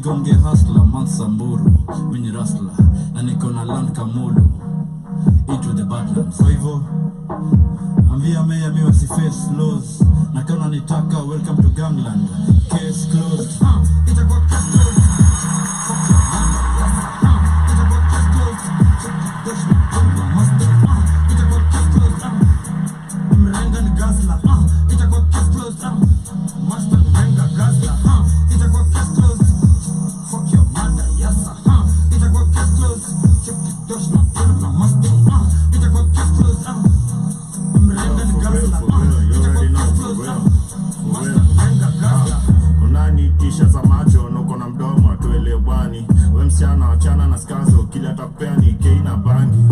Sigonge hustler, man Samburu. Mini rustler, na niko na land Kamulu. Into the badlands. Kwa hivyo ambia meya miwa si face laws. Na kama nitaka, welcome to gangland. Case closed. Itakuwa case closed. Fuck your mama. Itakuwa case closed. Dash me from the master. Itakuwa case closed. Mrenga ni gazla. Itakuwa case closed. Master mrenga gazla. Itakuwa case closed. Fuck your mother, yasa. Itakuwa case closed. Check the dash me from the master. Itakuwa case closed. Mrenga ni gazla. Itakuwa case closed. Master mrenga gazla. Unanitisha za macho nuko na mdomo tuelewani. We msichana wachana na skazo kila takupea ni kei na bangi.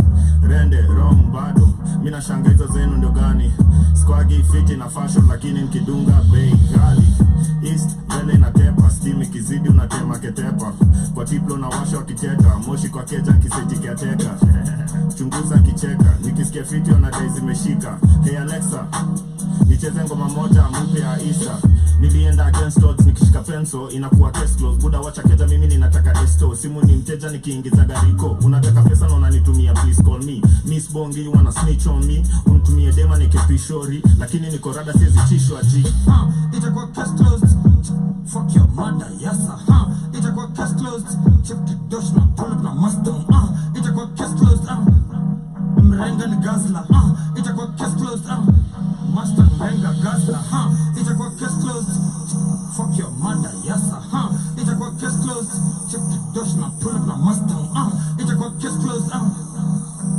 Rende wrong bado mina shanga hizo zenu ndio gani. Squagi fiti na fashion lakini nikidunga bei ghali. East mbele na tepa steam ikizidi unatema ketepa. Kwa tiplo na washa wakiteta moshi kwa keja kiseti kiateka. Chunguza kicheka nikisikia fiti wanadai zimeshika. Hey Alexa nicheze ngoma moja mpe ya Isa. Nilienda against odds nikishika pencil inakuwa case closed. Buda wacha keja mimi ninataka esto. Simu ni mteja nikiingiza gariko. Unataka pesa na unanitumia please call me. Miss Bongi you wanna snitch on me. Unitumie dema nikipishori. Lakini niko rada siezi chishwa G. Itakuwa case closed. Fuck your mother yasa. Itakuwa case closed. Check the dosh na pull up na Mustang. Itakuwa case closed. Mrenga ni gazla. Itakuwa case closed. Mustang mrenga gazla. Itakuwa case closed. Fuck your mother yasa. Itakuwa case closed. Check the dosh na pull up na Mustang. Itakuwa case closed.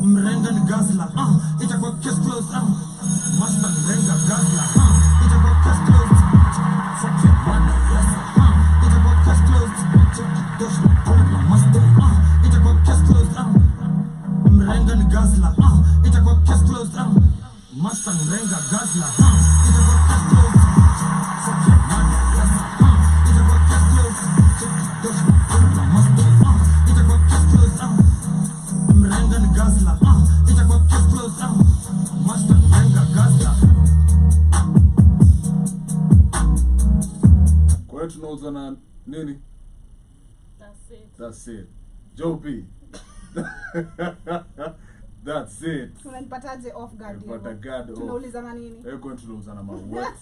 Mrenga ni gazla. Itakuwa case closed. Mustang mrenga gazla. Itakuwa case closed. Fuck your mother yasa. Itakuwa case closed. Check the dosh na pull up na Mustang. Itakuwa case closed. Mrenga ni gazla. Itakuwa case closed. Mustang mrenga gazla. Itakuwa case closed. Fuck your mother yasa. Itakuwa case closed. Check the dosh na pull up na Mustang. Itakuwa case closed. Mrenga ni gazla. Itakuwa case closed. Mustang mrenga gazla. Kwa hiyo tunauza na nini? That's it. That's it. Jopi. That's it. Unanipataje off guard hiyo? But guard off. Tunaulizana nini? Eko tunauza na what?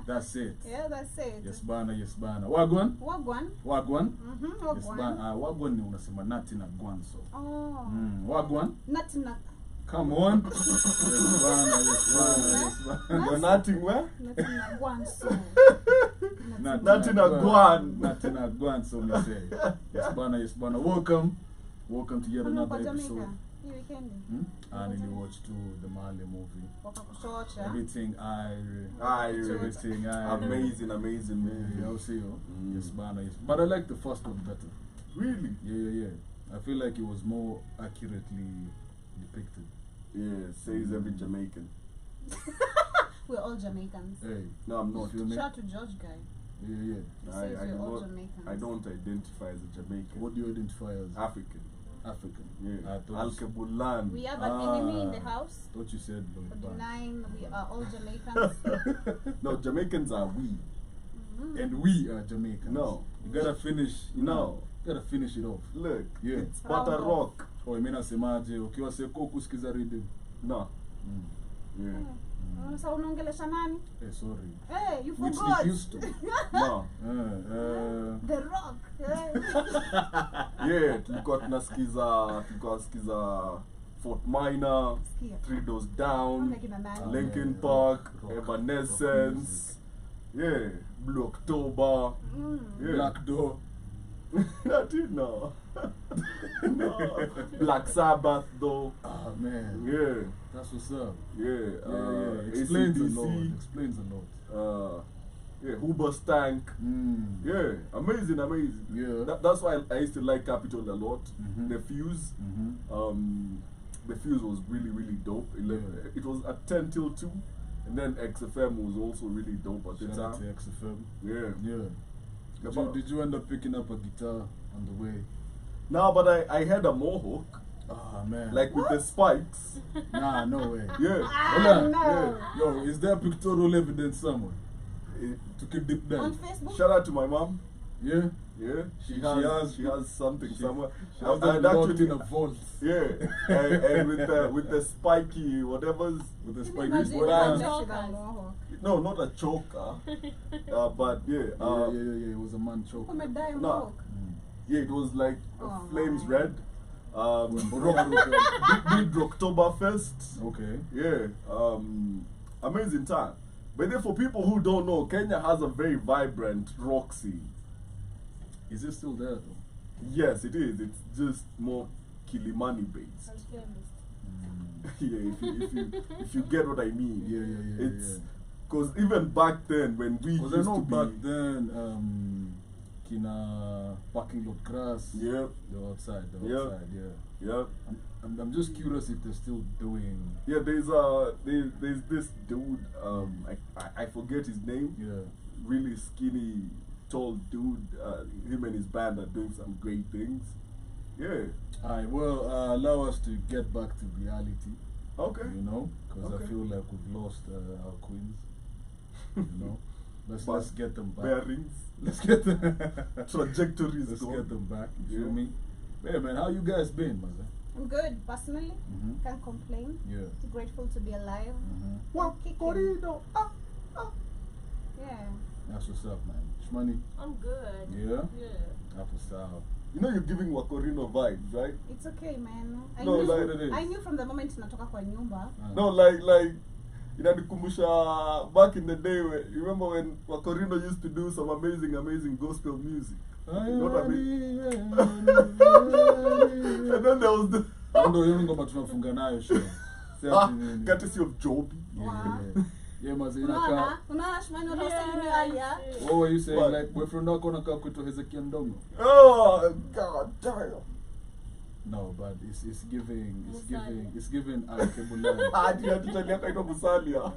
That's it. Yeah, that's it. Yes bana, yes bana. Wagwan? Wagwan? Wagwan? Wagwan. Yes bana. Wagwan ni unasema nati na gwanso. Oh. Wagwan? Nati na Come on. Yes bana, yes bana, yes bana. You're nothing where? nati na gwanso. Nati na gwan. Nati na gwanso me say. Yes bana, yes bana. Welcome. Welcome to yet another episode. Hii weekend. And you watch the Mali movie. Wakakuchocha. Everything everything amazing movie. I'll see you. Yes bana, yes. But I like the first one better. Really? Yeah. I feel like it was more accurately depicted. Yeah, says every Jamaican. We're all Jamaicans. Hey. No, I'm not. Feel me? Shout out to George guy. Yeah. Says we're all Jamaicans. I don't identify as a Jamaican. What do you identify as? African. African. Yeah. I thought Alkebulan. We have an enemy in the house. Thought you said For Lloyd Banks. denying we are all Jamaicans. No, Jamaicans are we. And we are Jamaicans. No. You gotta finish. No. You gotta finish it off. Look. Yeah. It's butter rock. Oh, I mean nasemaje ukiwa seko kusikiza rhythm. No. Yeah. Sasa unaongelesha nani? Hey, sorry. Hey, you Which forgot. they used to. No. The Rock. Yeah, tulikuwa tunasikiza Fort Minor, Sikia. 3 Doors Down, Wame kina nani? Linkin yeah. Park, Rock Evanescence, yeah, Blue October, yeah. Black Door. That it no. No. Black Sabbath though. Ah man. Yeah. That's what's up. Yeah. Explains a AC/DC, lot. Explains a lot. Yeah, Hoobastank. Yeah, amazing. Yeah. That's why I used to like Capitol a lot. The Fuse. The Fuse was really dope. It was at 10 till 2. And then XFM was also really dope at the Shout out to time. XFM. Yeah. Did you end up picking up a guitar on the way? No, but I had a mohawk. Ah man. Like with the spikes. Nah, no way. Yeah. Hold on. No. Yo, is there pictorial evidence somewhere? Eh, To keep deep On down. Facebook? Shout out to my mom. Yeah? Yeah, She has something somewhere. She has And them locked actually- in a vault Yeah, and with the spiky whatever's with the Can you spike imagine bands. that Yeah, with a mohawk? no, not a choker, but yeah, yeah. It was a man choke. Umedai No. mohawk. yeah, it was like Oh, flames my. red. Big Oktoberfest. Okay. Yeah, amazing time. But then for people who don't know, Kenya has a very vibrant rock scene. Is it still there though? Yes, it is. It's just more Kilimani based. Yeah, if you get what I mean. Yeah. It's because even back then when we Because I used know to be, back then, Kina parking lot grass. yeah, They're outside. Yeah. yeah, I'm just curious if they're still doing. yeah. There's this dude. I forget his name. Yeah. Really skinny, tall dude. Him and his band are doing some great things. Yeah. Alright, well, allow us to get back to reality. Okay. You know, because Okay. I feel like we've lost our queens. You know, let's But get them back. Bearings, Let's get them. trajectories. Let's gone. get them back. You Yeah. feel me? Yeah, man. How you guys been, Maza? I'm good, personally. Mhm. Can't complain. Yeah. Grateful to be alive. Mhm. What? Kicking. Corrido. Yeah. That's what's up, man. Shmoney. I'm good. Yeah. Yeah. That's what's up. You know you're giving Wakorino vibes, right? It's okay, man. I No, knew, like it is. I knew from the moment natoka kwa nyumba. No, like inanikumbusha back in the day when you remember when Wakorino used to do some amazing gospel music. You know what I mean? And then there was the Ndio hiyo ngoma tunafunga nayo show. courtesy of Job. Yeah, Maza Unaona? inakaa. Unaona Shmani what I was telling you earlier? What were you saying? What? Like boyfriend wako anakaa kuitwa Hezekia Ndongo? Oh God damn! No, but it's giving Musalia. Ati tali yako ito Musalia.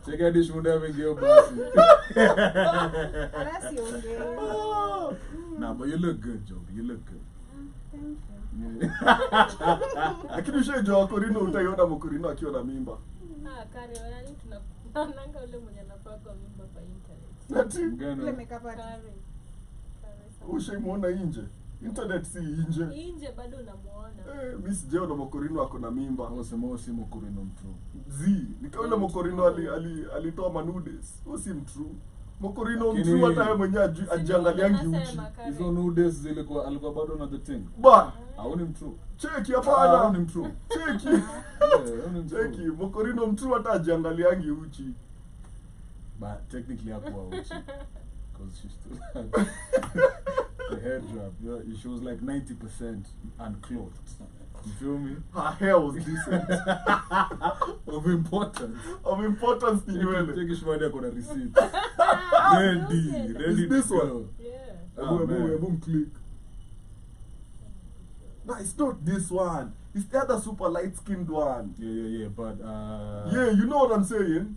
Check out this one having your basi. Wala siongee. Nah, but you look good, Joby. You look good. Thank you. Yeah. Lakini ushaijua Wakorino utaiona Mkorino akiwa na mimba. Kari, wanani tunaonanga ule mwenye anafaa kwa mimba kwa internet. Ati Ile Mgano. makeup artist. Kari. ushaimuona nje. Internet si nje. Inje bado unamuona. Mimi sijaona Mkorino ako na mimba. Wasema si Mkurino mtu. Nikaona Mkorino alitoa manudes. Huyo si mtrue. Mkorino Lakini- mtrue hata yeye mwenyewe ajiangaliangi uchi. Nasema, Kari. Hizo nudes zilikuwa alikuwa bado na the thing. Ba, Haoni mtu. cheki Haoni hapana. mtu. Cheki. Yeah, haoni mtu. Cheki, Mkorino mtrue hata ajiangaliangi uchi. But technically hakuwa uchi. Because she still had the hair drop. Yeah, she was like 90% unclothed. You feel me? Her hair was decent. Of importance. Of importance ni nywele. Take Shmani ako na receipt. Ready Is this to one? go. Yeah. Ah, man. Boom, click. No, it's not this one. It's the other super light-skinned one. Yeah. But Yeah, you know what I'm saying?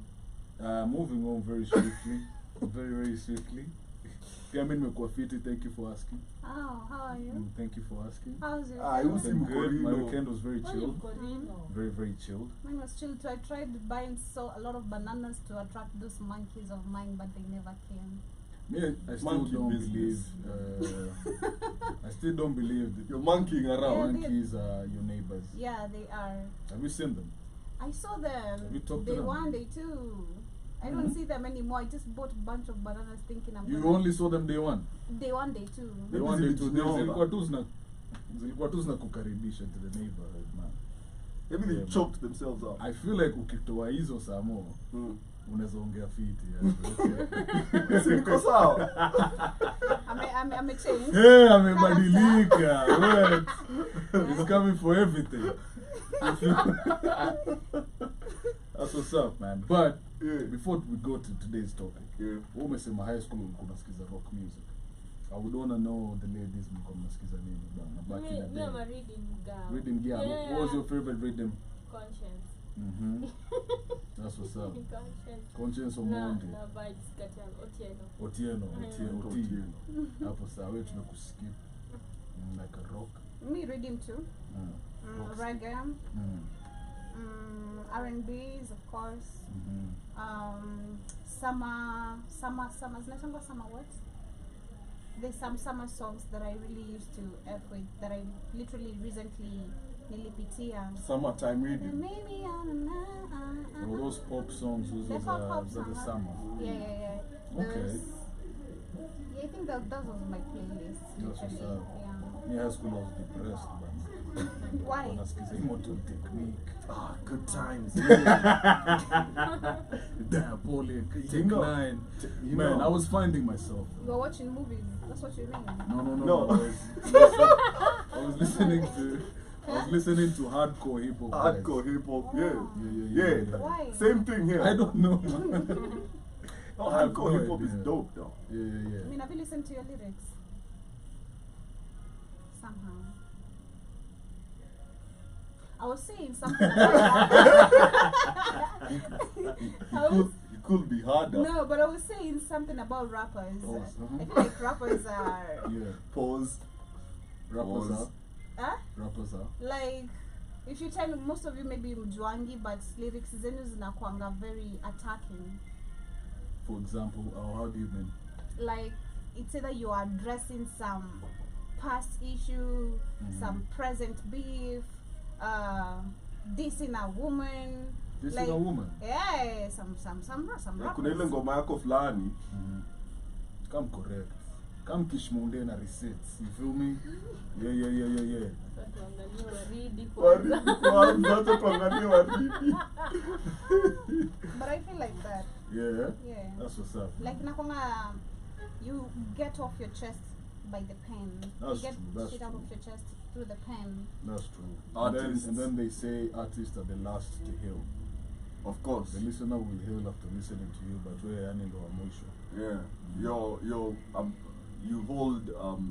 moving on very swiftly. Very swiftly. I mean, nimekuwa fiti. Thank you for asking. Oh, how are you? Thank you for asking. How's your Ah, day? it was I'm good. My Mkorino. weekend was very Why chilled. Mkorino? Very chilled. Mine was chill too. I tried buying a lot of bananas to attract those monkeys of mine, but they never came. Me, I still Monkey don't business. believe. I still don't believe that You're monkeying around. Yeah. monkeys are your neighbors. Yeah, they are. Have you seen them? I saw them. Have you talked to Day them? one, day two. I don't see them anymore. I just bought a bunch of bananas thinking I'm You gonna. only saw them day one. Day one, day two. Day Maybe one, day two. zilichelewa. Zilikuwa tu zina kukaribisha to the neighborhood, man. Maybe they Yeah, choked themselves up. I feel like ukitoa hizo saa mo Mm. unaweza ongea fiti. Yeah. Si niko sawa? I'm a change. Hey, amebadilika. Wait. He's coming for everything. That's what's up, man. But Yeah. before we go to today's topic, Yeah. wewe umesema high school ulikuwa unasikiza rock music. I would wanna know the ladies mlikuwa mnasikiza nini bana back in the Me, I'm day. a reading girl. Rhythm girl. Yeah. What was your favorite rhythm? Conscience. That's what's up. Conscience. Conscience of Na Monday. vibes kati ya Otieno. Otieno. Otieno. Hapo sawa wewe tumekuskip. Like a rock. Me reading too. Rocks. Reggae. Mm. R&Bs, of course. Mhm. Summer. Zinatangwa summer what? there's some summer songs that I really used to F with that I literally recently nilipitia. Summertime The reading. maybe on All those pop songs, those They're called pop the songs. summer. Yeah. Okay. Yeah, I think that was my playlist. That's what's literally. up. Yeah. Me high school I was depressed, but Why? wanasikiza Immortal Technique, Ah, good times. Diabolic, You Take know- 9. you Man, know- I was finding myself. You were watching movies. That's what you mean. No. No. I was listening to hardcore hip hop. Hardcore hip hop, yeah. Yeah. Why? Same thing here. I don't know. No, I have hardcore no hip hop is idea. dope though. I Yeah. mean, have you listened to your lyrics? Somehow. I was saying something about It could be harder. No, but I was saying something about rappers. Oh, I feel like rappers are Yeah. Pause. Rappers Pause. are. like, if you tell me, most of you maybe mjuangi, but lyrics zenu zinakuanga very attacking. For example, how do you mean? Like, it's either you are addressing some past issue, some present beef, dissing a woman. This like, is a woman. Yeah, some Kuna ile rappers. ngoma yako fulani. Come correct. Come kishmunde na receipts. You feel me? Yeah. Sasa tuangalie waridi kwanza. Waridi kwanza, acha tuangalie waridi. But I feel like that. Yeah. Yeah. That's what's up. Like nakwanga, you get off your chest by the pen. That's you get true, that's shit out true. of your chest through the pen. That's true. Artists. And then they say artists are the last to heal. Of course. The listener will heal after listening to you, but we're yani ndo wa mwisho. Yeah. You hold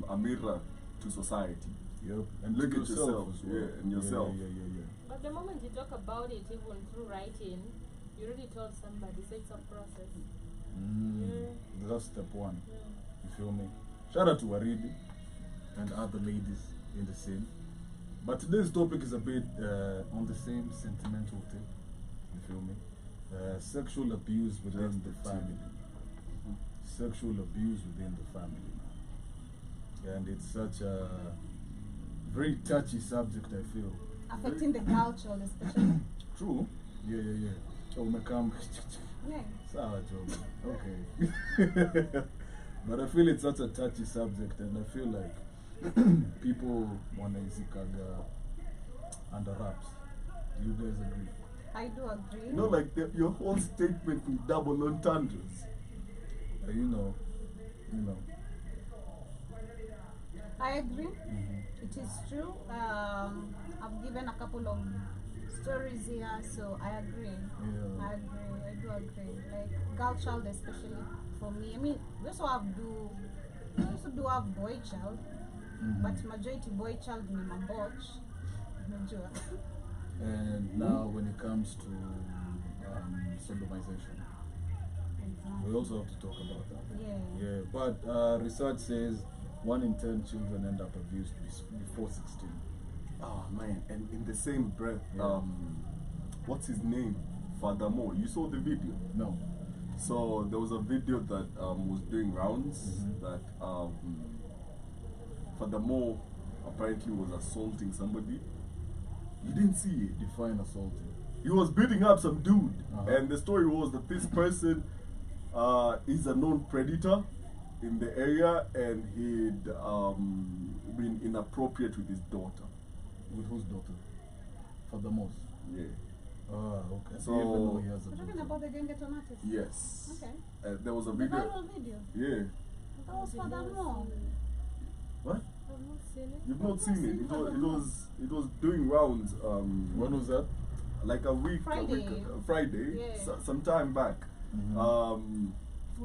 a mirror to society. Yep. And Look to at yourself, as well. yeah, and yourself. Yeah. But the moment you talk about it, even through writing, you already told somebody, so it's a process. That's step one. Yeah. You feel me? Shout out to Waridi and other ladies in the scene. But today's topic is a bit on the same sentimental tip. You feel me? Sexual abuse within Just the the family. Sexual abuse within the family. And it's such a very touchy subject, I feel. Affecting the girl child especially. True. Yeah. Oh, my come. Yeah. Sawa job. Okay. But I feel it's such a touchy subject, and I feel like people wanaizikaga under wraps. Do you guys agree? I do agree. You know, like your whole statement with double entendres. You know. I agree. It is true. I've given a couple of stories here, so I agree. Yeah. I do agree. Like girl child, especially for me. I mean, we also have boy child, but majority boy child ni maboch. Unajua. And now when it comes to sodomization, we also have to talk about that. Yeah. But research says 1 in 10 children end up abused before 16. Oh man, and in the same breath, Yeah. what's his name? Furthermore, you saw the video. No. So there was a video that was doing rounds that furthermore apparently was assaulting somebody. You didn't see it. Define assaulting. He was beating up some dude, Uh-huh. and the story was that this person is a known predator in the area, and he'd been inappropriate with his daughter. With whose daughter? For the most. Yeah. Ah, okay. So- Even though he has a We're talking daughter. about the Gengeton artist. Yes. Okay. There was a The video. viral video. Yeah. That was furthermore. What? I've not seen it. You've not seen it. It was doing rounds. When was that? Like a week, Friday. Friday, Yeah. some time back. Was And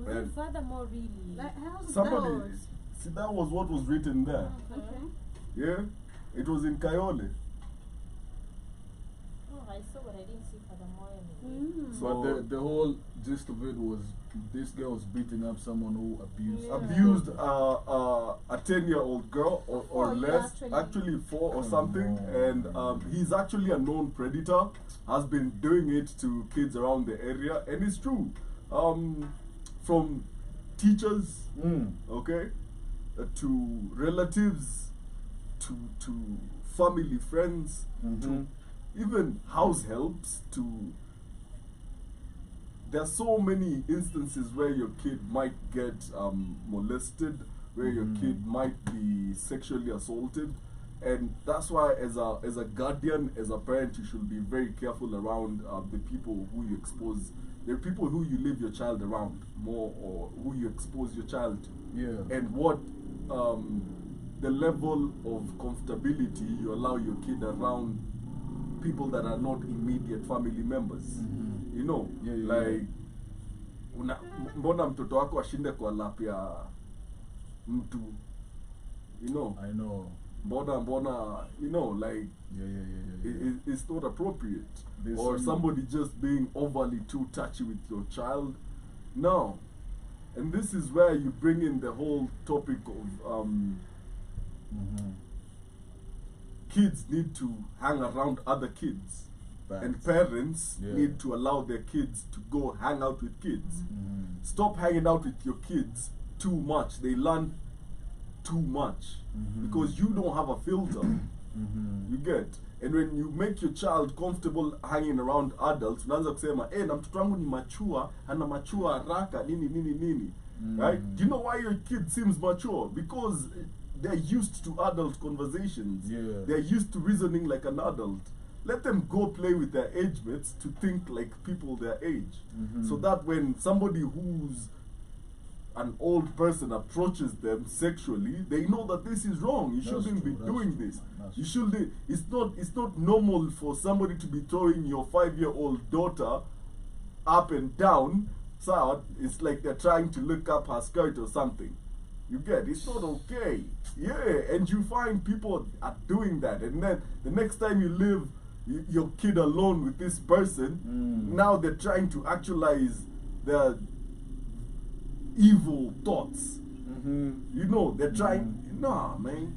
it furthermore really? Like, how's somebody, those? see, that was what was written there. Okay. Yeah, it was in Kayole. Oh, I saw, but I didn't see furthermore. Anyway. So- But the whole gist of it was this girl was beating up someone who abused Yeah. Abused a 10-year-old girl or 4, yeah, less, actually. actually 4 or something, on. and he's actually a known predator. Has been doing it to kids around the area, and it's true. From teachers, okay, to relatives, to family, friends, to even house helps, to there are so many instances where your kid might get molested, where your kid might be sexually assaulted, and that's why as a guardian, as a parent, you should be very careful around the people who you expose. There are people who you leave your child around more, or who you expose your child to, Yeah. and what the level of comfortability you allow your kid around people that are not immediate family members. You know, Yeah, like mbona mtoto wako ashinde kwa lap ya mtu, you know, I know. mbona, you know, like it's not appropriate. There's or some- somebody just being overly too touchy with your child. No. And this is where you bring in the whole topic of kids need to hang around other kids. And Facts. parents Yeah. need to allow their kids to go hang out with kids. Stop hanging out with your kids too much. They learn too much because you don't have a filter. You get? And when you make your child comfortable hanging around adults, unaanza kusema, na mtoto wangu ni mature, ana mature haraka, nini. Right? Do you know why your kid seems mature? Because they're used to adult conversations. Yeah. They're used to reasoning like an adult. Let them go play with their age mates to think like people their age. So that when somebody who's an old person approaches them sexually, they know that this is wrong. You That's shouldn't true, be that's doing true, this. that's You shouldn't. It's not normal for somebody to be throwing your 5-year-old daughter up and down. So it's like they're trying to look up her skirt or something. You get? It's not okay. Yeah, and you find people are doing that, and then the next time you leave your kid alone with this person, now they're trying to actualize their evil thoughts. You know, they're trying. Nah, man.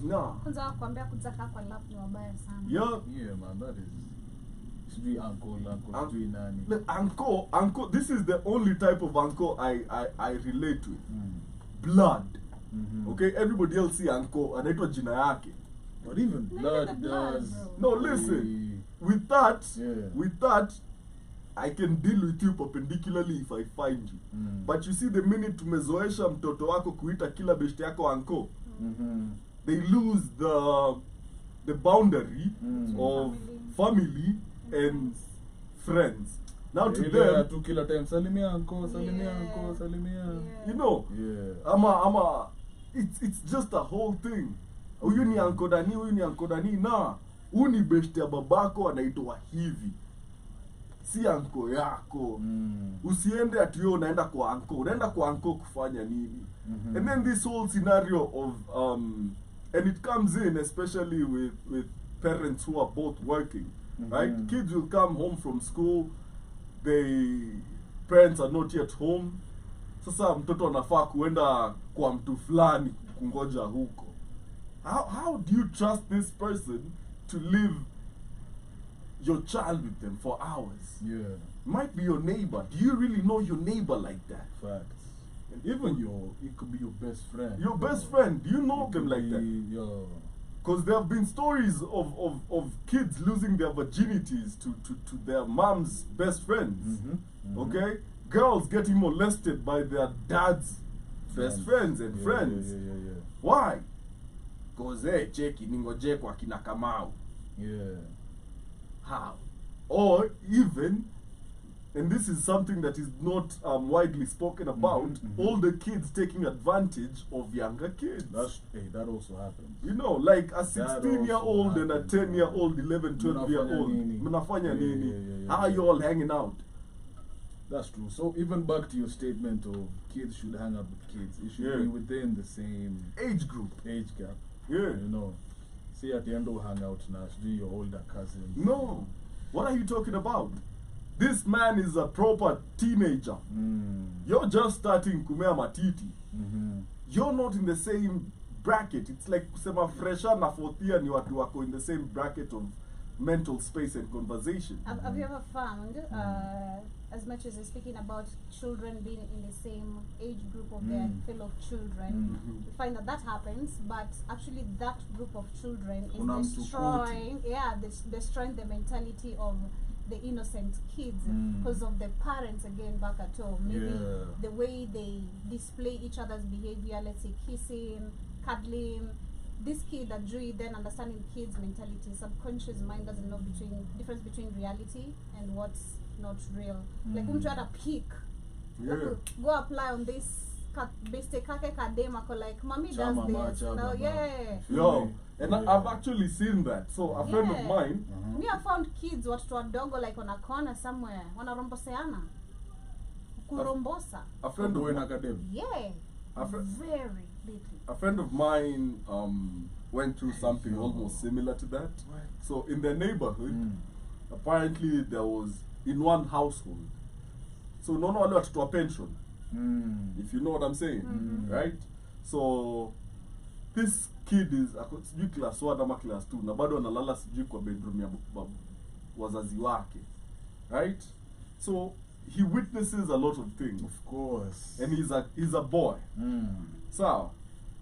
Nah. Kwanza kuambia kutaka kwa lap ni wabaya sana. Yeah, man, that is. Sijui uncle, sijui nani. Look, uncle, this is the only type of uncle I relate with. Blood. Okay, everybody else see uncle, anaitwa jina yake. But even Look at blood the blood, does. bro. No, listen. With that, Yeah. I can deal with you perpendicularly if I find you. But you see, the minute tumezoesha mtoto wako kuita kila beshte yako uncle, they lose the boundary of family and friends. Now to them, to kila time salimia uncle, salimia. you know, Yeah. it's just a whole thing. Huyu ni uncle Dani, na huyu ni beshte ya babako anaitwa hivi, si uncle yako. Usiende ati wewe unaenda kwa uncle kufanya nini? And then this whole scenario of and it comes in especially with parents who are both working, right? Kids will come home from school, parents are not yet home. Sasa mtoto anafaa kuenda kwa mtu fulani kungoja huko. How do you trust this person to leave your child with them for hours? Yeah. Might be your neighbor. Do you really know your neighbor like that? Facts. And even it could be your best friend. Your best friend, do you know them like that? Yo. Because there have been stories of kids losing their virginities to their mom's best friends. Okay? Girls getting molested by their dad's best friends and friends. Yeah. Why? Because cheki ningoje kwa kina Kamau. Yeah. How? Or even, and this is something that is not widely spoken about, older kids taking advantage of younger kids. That also happens. You know, like a That 16-year-old also and a happens, 10-year-old, 11, 12-year-old. Mnafanya nini? Mnafanya nini? Yeah. How are you all hanging out? That's true. So even back to your statement of kids should hang out with kids, it should be within the same Age group. age gap. Yeah. You know. See at the end of hang out now, should be your older cousins. No. What are you talking about? This man is a proper teenager. You're just starting kumea matiti. You're not in the same bracket. It's like kusema fresha na fourth year ni watu wako in the same bracket of mental space and conversation. Have you ever found, as much as you're speaking about children being in the same age group of their fellow children, you find that happens, but actually that group of children Kuna is mtukuti. destroying the mentality of the innocent kids because of the parents again back at home. Maybe Yeah. the way they display each other's behavior, let's say kissing, cuddling. This kid that drew it, then understanding kids' mentality, subconscious mind doesn't know difference between reality and what's not real. Like mtu hata pick, Yeah. go apply on this beste kake kadema ko like mommy Chama ma, does this. chama No, ma. yeah. Yo, and Yeah. I've actually seen that. So a friend of Yeah. mine, Me, I found kids watoto wadogo like on a corner somewhere wanaromboseana kurombosa. a friend Boy in of academy. Yeah, a, fr- very little. a friend of mine went through something almost similar to that. So in their neighborhood, apparently there was in one household. So no wale watoto wa pension, if you know what I'm saying, right? So this kid is sijui class 1 ama class 2 na bado analala sijui kwa bedroom ya wazazi wake, right? So he witnesses a lot of things, Of course. and he's a boy.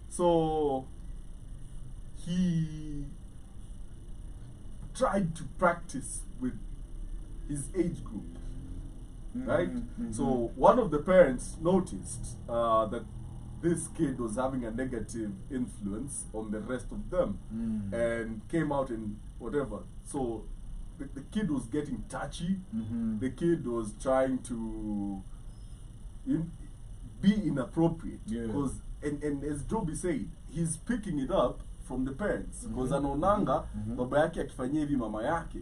So he tried to practice with his age group, right? So one of the parents noticed that this kid was having a negative influence on the rest of them, and came out and whatever. So the kid was getting touchy. The kid was trying to be inappropriate, Yeah. because and as Joby said, he's picking it up from the parents, because anaonanga baba yake akifanyia hivi mama yake,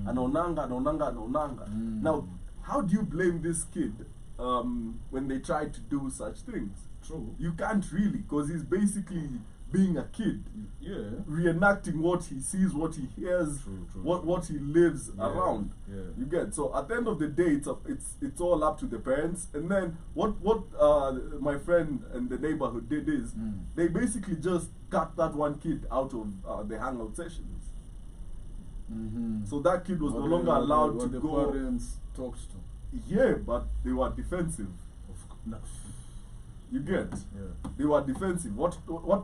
anaonanga. Now, how do you blame this kid when they try to do such things? True. You can't really, because he's basically being a kid, Yeah. reenacting what he sees, what he hears, True. what he lives Yeah, around. yeah. You get. So at the end of the day, it's all up to the parents. And then what my friend and the neighborhood did is they basically just cut that one kid out of the hangout sessions. So that kid was no longer allowed to the go. parents talked to. Yeah, but they were defensive. No. You get. Yeah. They were defensive. What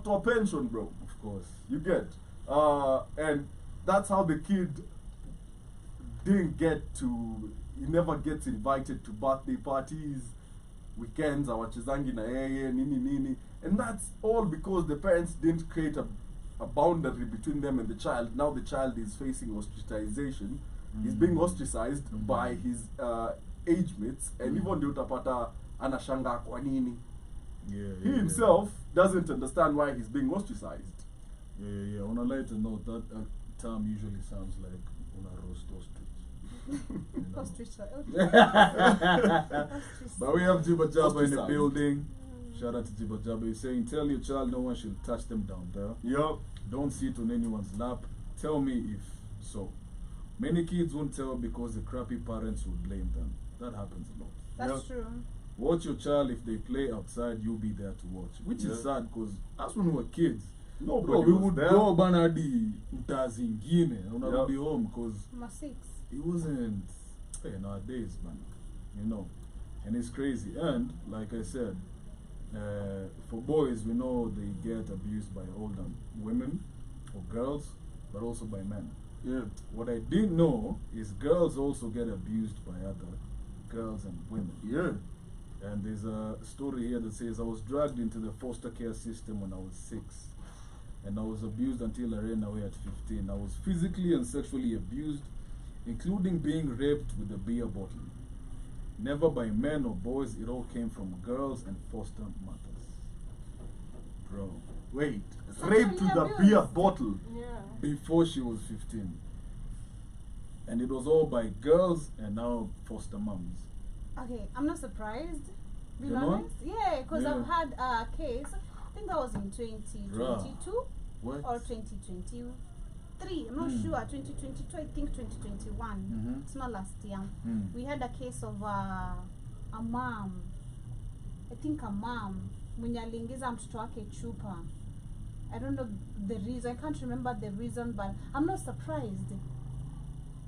to a pension, bro? Of course. You get. And that's how the kid didn't get to, he never gets invited to birthday parties, weekends, awachezangi na yeye, nini. And that's all because the parents didn't create a boundary between them and the child. Now the child is facing ostracization. He's being ostracized by his age mates, and even ndio utapata anashanga kwa nini. Yeah. He himself doesn't understand why he's being ostracized. Yeah. On a lighter note, that term usually sounds like una roast ostrich. Ostrich. But we have Jiba Jabba in the Ostracized. building. Shout out to Jiba Jabba. He's saying, tell your child no one should touch them down there. Yup. Don't sit on anyone's lap. Tell me if so. Many kids won't tell because the crappy parents will blame them. That happens a lot. That's true. Watch your child. If they play outside, you'll be there to watch. Which is Yeah. sad because as when we were kids, Nobody bro, we was would there. go banadi mtaa zingine unarudi home because Number 6. it wasn't nowadays, man. You know, and it's crazy. And like I said, for boys, we know they get abused by older women or girls, but also by men. Yeah. What I didn't know is girls also get abused by other girls and women. Yeah. And there's a story here that says I was dragged into the foster care system when I was 6. And I was abused until I ran away at 15. I was physically and sexually abused, including being raped with a beer bottle. Never by men or boys, it all came from girls and foster mothers. Bro. Wait. Sexually Raped with a abused. beer bottle. Yeah. Before she was 15. And it was all by girls and now foster moms. Okay, I'm not surprised. Being You're not? honest, yeah, because Yeah. I've had a case. I think that was in 2022 What? or 2023. I'm not sure. 2022, I think 2021. Mhm. It's not last year. Mm. We had a case of a mom. I think a mom mwenye aliingiza mtoto wake chupa. I don't know the reason. I can't remember the reason, but I'm not surprised.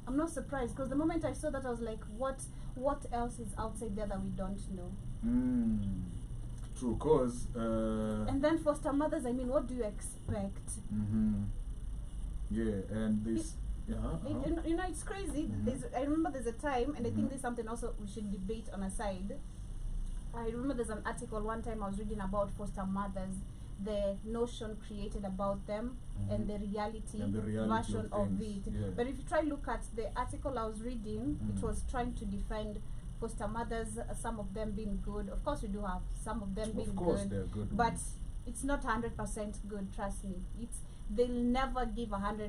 I'm not surprised because the moment I saw that, I was like, what else is outside there that we don't know? True, cause And then foster mothers, I mean, what do you expect? yeah, and this You know, it's crazy. I remember there's a time, and I think there's something also we should debate on a side. I remember there's an article one time I was reading about foster mothers, the notion created about them, and the reality, version of it. Yeah. But if you try look at the article I was reading, it was trying to defend foster mothers, some of them being good. Of course, we do have some of them being Of course, good, they're good but ones. it's not 100% good. Trust me. They'll never give 100%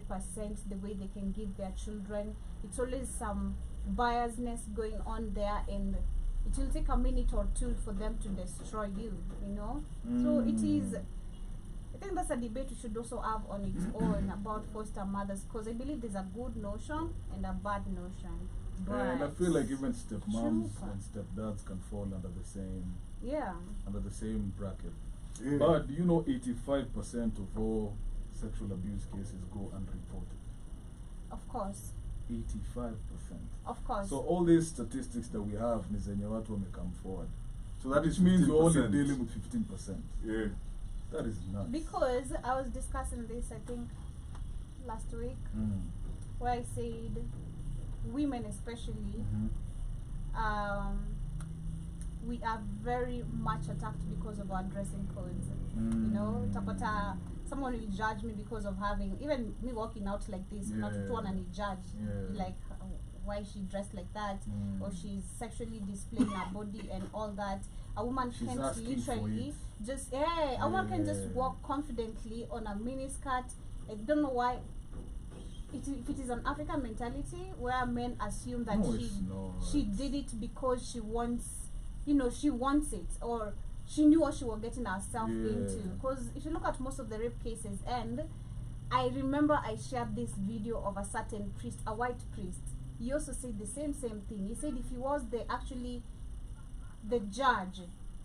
the way they can give their children. It's always some biasness going on there, and it will take a minute or two for them to destroy you, you know. So it is, I think that's a debate we should also have on its own about foster mothers, because I believe there's a good notion and a bad notion. And I But feel like even stepmoms Super. and stepdads can fall under yeah, the same bracket. Yeah. But do you know 85% of all sexual abuse cases go unreported? of course, 85%. of course. So all these statistics that we have ni zenye watu wamecome forward. So that is Which means we're only 15%. dealing with 15%. Yeah. That is nuts. Because I was discussing this, I think, last week, where I said women especially, we are very much attacked because of our dressing codes. You know, tapata, someone will judge me because of having, even me walking out like this, not Yeah. to want any judge, Yeah. like why she dressed like that, or she's sexually displaying her body and all that. A woman She's can't asking for literally it. just, a woman can just Yeah. walk confidently on a miniskirt. I don't know why. If it is an African mentality where men assume that No, it's not. she did it because she wants, she wants it, or she knew what she was getting herself Yeah. into. Because if you look at most of the rape cases, and I remember I shared this video of a certain priest, a white priest. He also said the same thing. He said if he was the judge,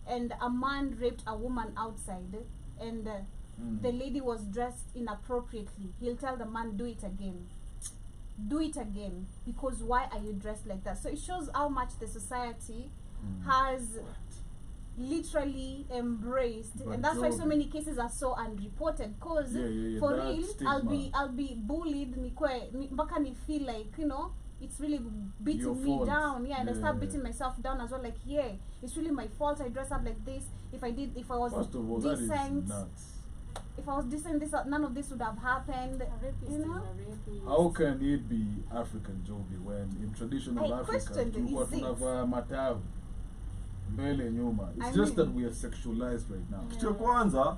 and a man raped a woman outside, and the lady was dressed inappropriately, he'll tell the man, do it again, because why are you dressed like that? So it shows how much the society has literally embraced, But and that's why so Job- many cases are so unreported, because for that real, stigma. I'll be bullied mpaka ni feel like, it's really beating Your me fault. down, and I start Yeah. beating myself down as well, like, it's really my fault I dress up like this. If I was First of all, that decent, is nuts. if I was decent, none of this would have happened. A rapist You is know? a rapist. How can it be African Joby when in traditional I Africa questioned, tulikuwa is it? tunavaa matawi mbele nyuma? It's I just mean- that we are sexualized right now. Kitu ya kwanza,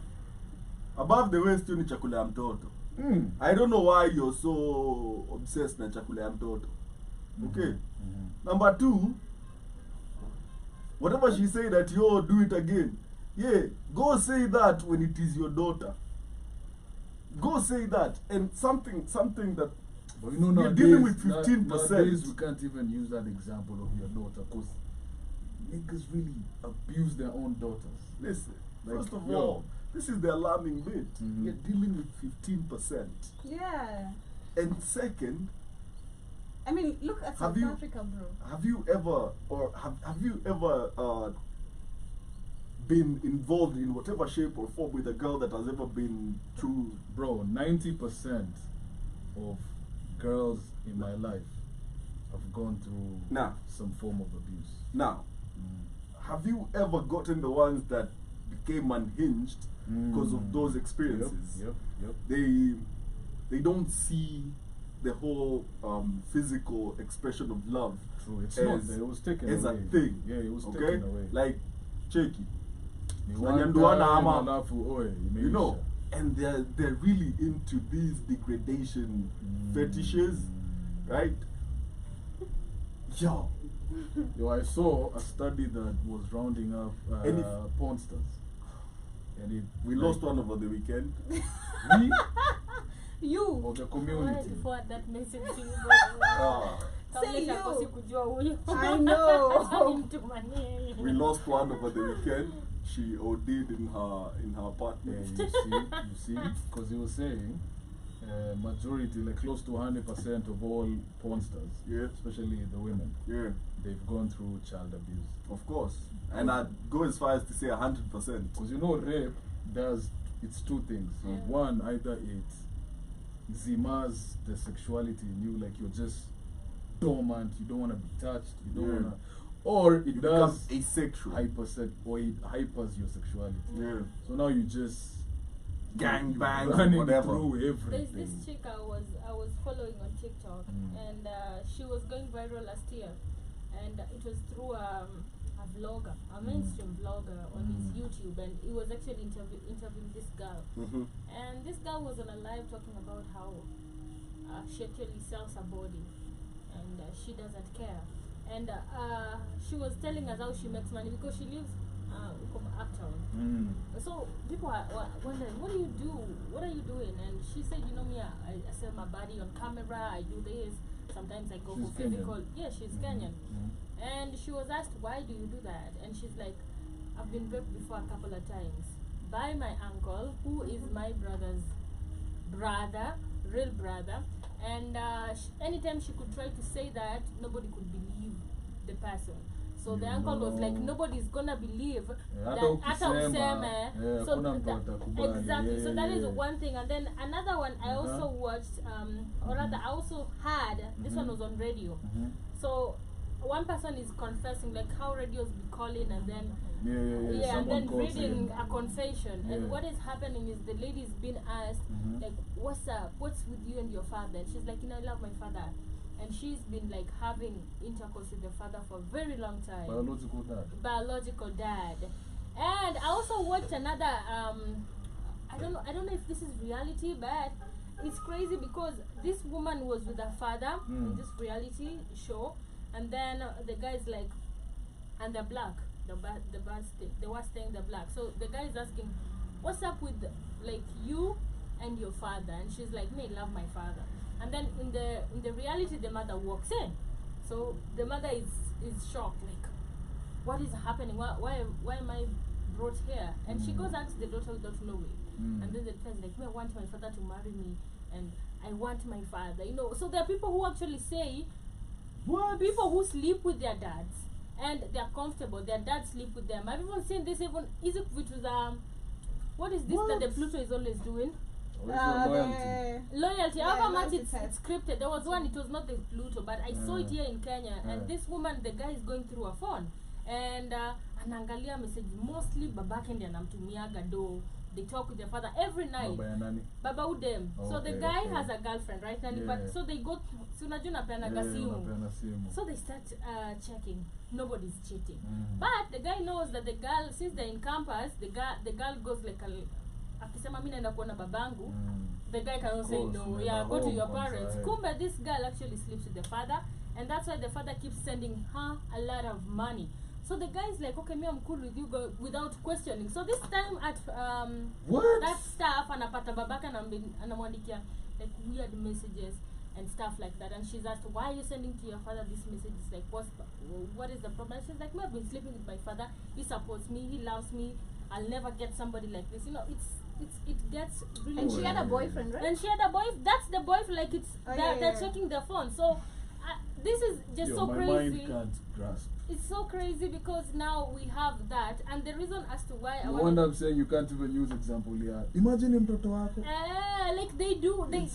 above the waist hiyo ni chakula ya mtoto. Mm. I don't know why you're so obsessed na chakula ya mtoto. Okay. Number two, whatever she say that do it again. Yeah, go say that when it is your daughter. Go say that, and something that But you know, You're nowadays, dealing with na- 15%. Nowadays, we can't even use that example of your daughter because niggas really abuse their own daughters. listen. Like, First of yo. all, this is the alarming bit. Mhm. You're dealing with 15%, Yeah. and second, I mean, look at Have South you- Africa, bro. have you ever been involved in whatever shape or form with a girl that has ever been through? Bro, 90% of girls in my life have gone through Now. some form of abuse. Now, have you ever gotten the ones that became unhinged because of those experiences? Yep. They don't see the whole physical expression of love True, it's as, not there. It was taken as away. a thing. Yeah, it was okay? taken away. Like cheki, Ni Tunanyanduana one ama- time, alafu, oe, you know, imeisha. and they're really into these degradation fetishes, right? Yo, Yo, I saw a study that was rounding up And if- porn stars. And we lost one over the weekend. We You. of the Why community. forward that message to you? Ah, Say Kaonyesha you. kosi kujua huyo. I know. Nilimtumanie. we lost one over the weekend. She OD'd in her Yeah, apartment. you see, because he was saying majority, like close to 100% of all porn stars, Yeah. especially the women, Yeah, they've gone through child abuse. of course. And I'd go as far as to say 100%. Because rape does, it's two things. One, either it zimas the sexuality in you, like you're just dormant, you don't want to be touched, you don't Yeah. want to, or it You does become asexual. or it hypers your sexuality. Yeah. So now you just Gang bang, running whatever. through There's everything. this chick I was following on TikTok, and she was going viral last year, and it was through a vlogger, a mainstream vlogger on his YouTube, and he was actually interviewing this girl, Mm-hmm. and this girl was on a live talking about how she actually sells her body, and she doesn't care, and she was telling us how she makes money because she lives from uptown. So people are wondering, what do you do? What are you doing? And she said, me, I sell my body on camera, I do this. Sometimes I go She's for physical. Kenyan. Yeah, she's Kenyan. And she was asked, why do you do that? And she's like, I've been raped before a couple of times by my uncle, who is my brother's brother, real brother. And anytime she could try to say that, nobody could believe the person. So the uncle was like, nobody's gonna believe that hata useme. So hakuna mtu atakubali. exactly. So that is Yeah. one thing. And then another one I also watched, or rather I also had, this one was on radio. So one person is confessing, like how radios be calling and then and Someone then calls reading in. a confession. Yeah. And what is happening is the lady's being asked, like, what's up? What's with you and your father? And she's like, I love my father. And she's been like having intercourse with the father for a very long time. Biological dad. And I also watched another I don't know if this is reality, but it's crazy because this woman was with her father in this reality show, and then the guy's like, and they're black. They were staying the black. So the guy is asking, what's up with like you and your father? And she's like, me love my father. And then in the reality, the mother walks in. So the mother is shocked, like, what is happening? Why am I brought here? And she goes asks the daughter without knowing. And then the daughter is like, I want my father to marry me, and I want my father. So there are people who actually say, people who sleep with their dads and they're comfortable. Their dads sleep with them. I've even seen this. Even Isaac, which was what is this that the Pluto is always doing? Loyalty. However much it's scripted. There was one, it was not the Pluto, but I saw it here in Kenya. And this woman, the guy is going through a phone, and anaangalia message, mostly babake ndiye anamtumiaga do. They talk with their father every night. Baba udem. So the guy has a girlfriend, right? But so they go. So they start checking. Nobody's cheating. But the guy knows that the girl, since they're in campus, the girl goes like akisema mimi naenda kuona babangu. The guy cannot say no. Yeah, go to your parents. Kumbe this girl actually sleeps with the father, and that's why the father keeps sending her a lot of money. So the guy is like, okay, me I'm cool with you, go without questioning. So this time at that staff anapata babaka anamwandikia like weird messages and stuff like that. And she's asked, why are you sending to your father this message? It's like, what is the problem? She's like, I've been sleeping with my father. He supports me. He loves me. I'll never get somebody like this. It gets really. And she had a boyfriend, right? And she had a boyfriend. That's the boyfriend. Like they're checking their phone. So this is just so my crazy. mind can't grasp. It's so crazy because now we have that, and the reason as to why No wonder I'm saying you can't even use example here. Imagine mtoto wako. Like they do, they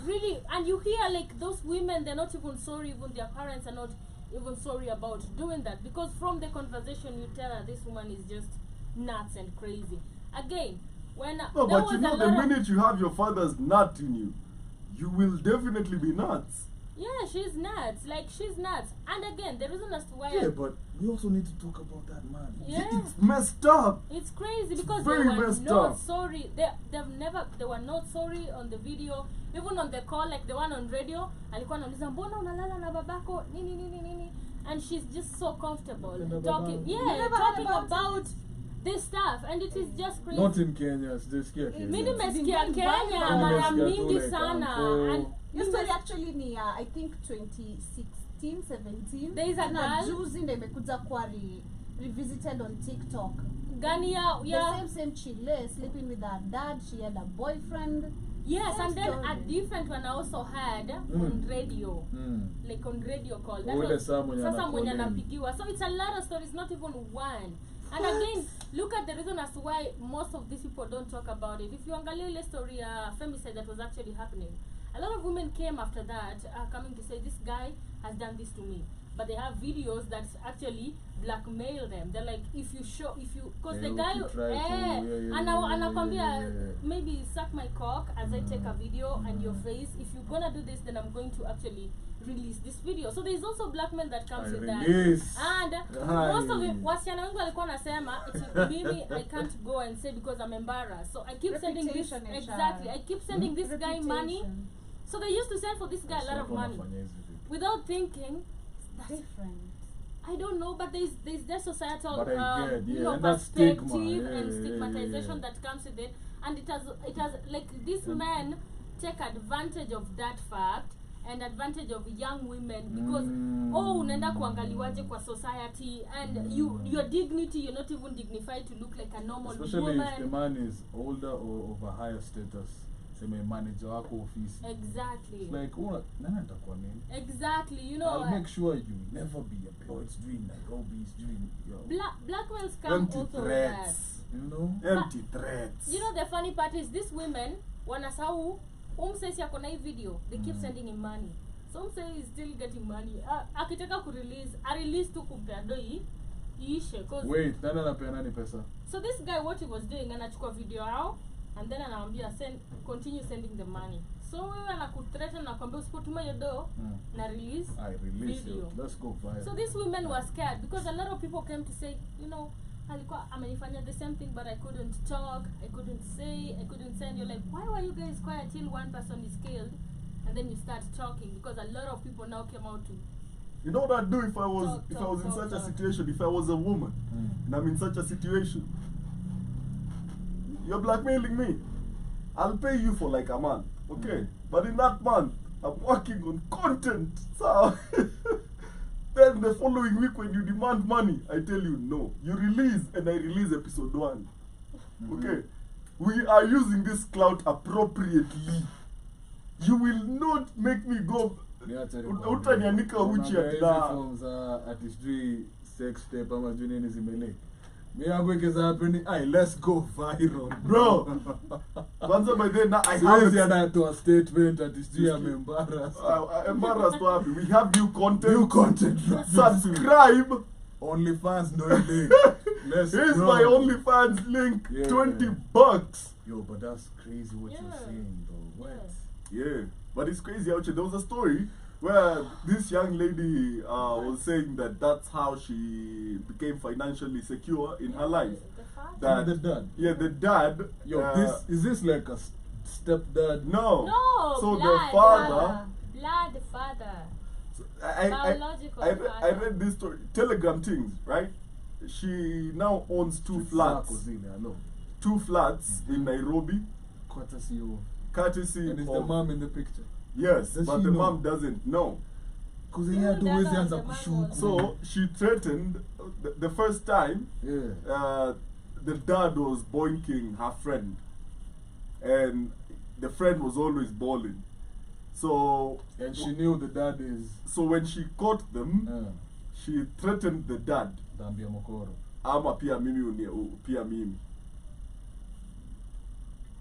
really, and you hear like those women, they're not even sorry, even their parents are not even sorry about doing that, because from the conversation you tell her this woman is just nuts and crazy. Again, when no, but the minute you have your father's nut in you, you will definitely be nuts. Yeah, she's nuts. Like, she's nuts. And again, the reason as to why... Yeah, but we also need to talk about that man. Yeah. It's messed up. It's crazy because Very they were messed not up. sorry. They were not sorry on the video. Even on the call, like the one on radio, alikuwa anauliza mbona unalala na babako nini. And she's just so comfortable talking. Yeah, talking about this stuff, and it is just crazy. Not in Kenya, sijasikia Kenya. Mimi nimesikia Kenya mara mingi sana. And this story actually ni I think 2016, 17. There is a na girl juzi ndio imekuja kwa revisited on TikTok. Gani ya The same Chile sleeping with her dad. She had a boyfriend. Yes, and then a Story. different one I also had on radio. Like on radio call. That Ule was saa mwenye sasa mwenye anakuwa anapigiwa. So it's a lot of stories, not even one. And again, look at the reason as to why most of these people don't talk about it. If you angalia ile story femicide that was actually happening, a lot of women came after that coming to say, this guy has done this to me. But they have videos that actually blackmail them. They're like, if you, because the guy, anakwambia, maybe suck my cock as I take a video and your face. If you're gonna do this, then I'm going to actually release this video. So there's also blackmail that comes with that. And most of it, wasichana wengi walikuwa nasema, mimi I can't go and say because I'm embarrassed. So I keep sending this, exactly, I keep sending this guy money. So they used to send for this guy a lot of money without thinking. That's different. I don't know, but there's societal and perspective stigma, and stigmatization that comes with it, and it has like these men take advantage of that fact and advantage of young women because unaenda kuangaliwaje kwa society and your dignity, you're not even dignified to look like a normal especially woman. if the man is older or of a higher status. Sema manager wako office. Exactly. It's like, nani atakuwa nini? Exactly, you know. I'll make sure you never be employed. It's doing Nairobi, it's doing blackmails come Empty also threats. with that. you know? Empty threats. You know the funny part is these women wanasahau umsesi yako na hii video, they keep sending him money. So umsesi is still getting money. Akitaka ku release tu kumpea doi iishe cause Wait, nani anapea nani pesa? so this guy what he was doing anachukua video yao and then anamwambia continue sending the money. So wewe anakuthreaten na kwambia usipotuma hiyo do na release video. It. Let's go viral. So these women were scared because a lot of people came to say, you know, alikuwa amenifanya the same thing but I couldn't talk, I couldn't say, I couldn't send. You're like, why were you guys quiet till one person is killed and then you start talking? Because a lot of people now came out to You know what I'd do if I was in such a situation, if I was a woman and I'm in such a situation? You're blackmailing me. I'll pay you for like a month, okay? But in that month, I'm working on content. So then the following week when you demand money, I tell you no. You release and I release episode 1. Okay? We are using this clout appropriately. You will not make me go utanianika uchi at artistry sex tape ama juu nini zimele. Me yangu ikeza happening, let's go viral. Bro. Kwanza by then I have to a statement artistry I'm embarrassed. Embarrassed to have. We have new content. New content. Subscribe. OnlyFans no link. Let's Here's go. my OnlyFans link. Yeah. $20. Yo, but that's crazy what you're saying though. What? Yeah, but it's crazy out here. There was a story where this young lady was saying that that's how she became financially secure in her life. The dad. Yeah, the dad. Yo, is this like a stepdad? No. No. So blood, the father. Blood father. So Biological I father. read this story. Telegram things, right? She now owns 2 flats. 2 flats in Nairobi. Courtesy And is of the mom in the picture? Yes, Does but she the know? mom doesn't know. Because he had to always answer kushuku. So she threatened the first time. Yeah. The dad was boinking her friend, and the friend was always bawling. So And she knew the dad is. So when she caught them, she threatened the dad. Dambia mokoro. Ama pia mimi.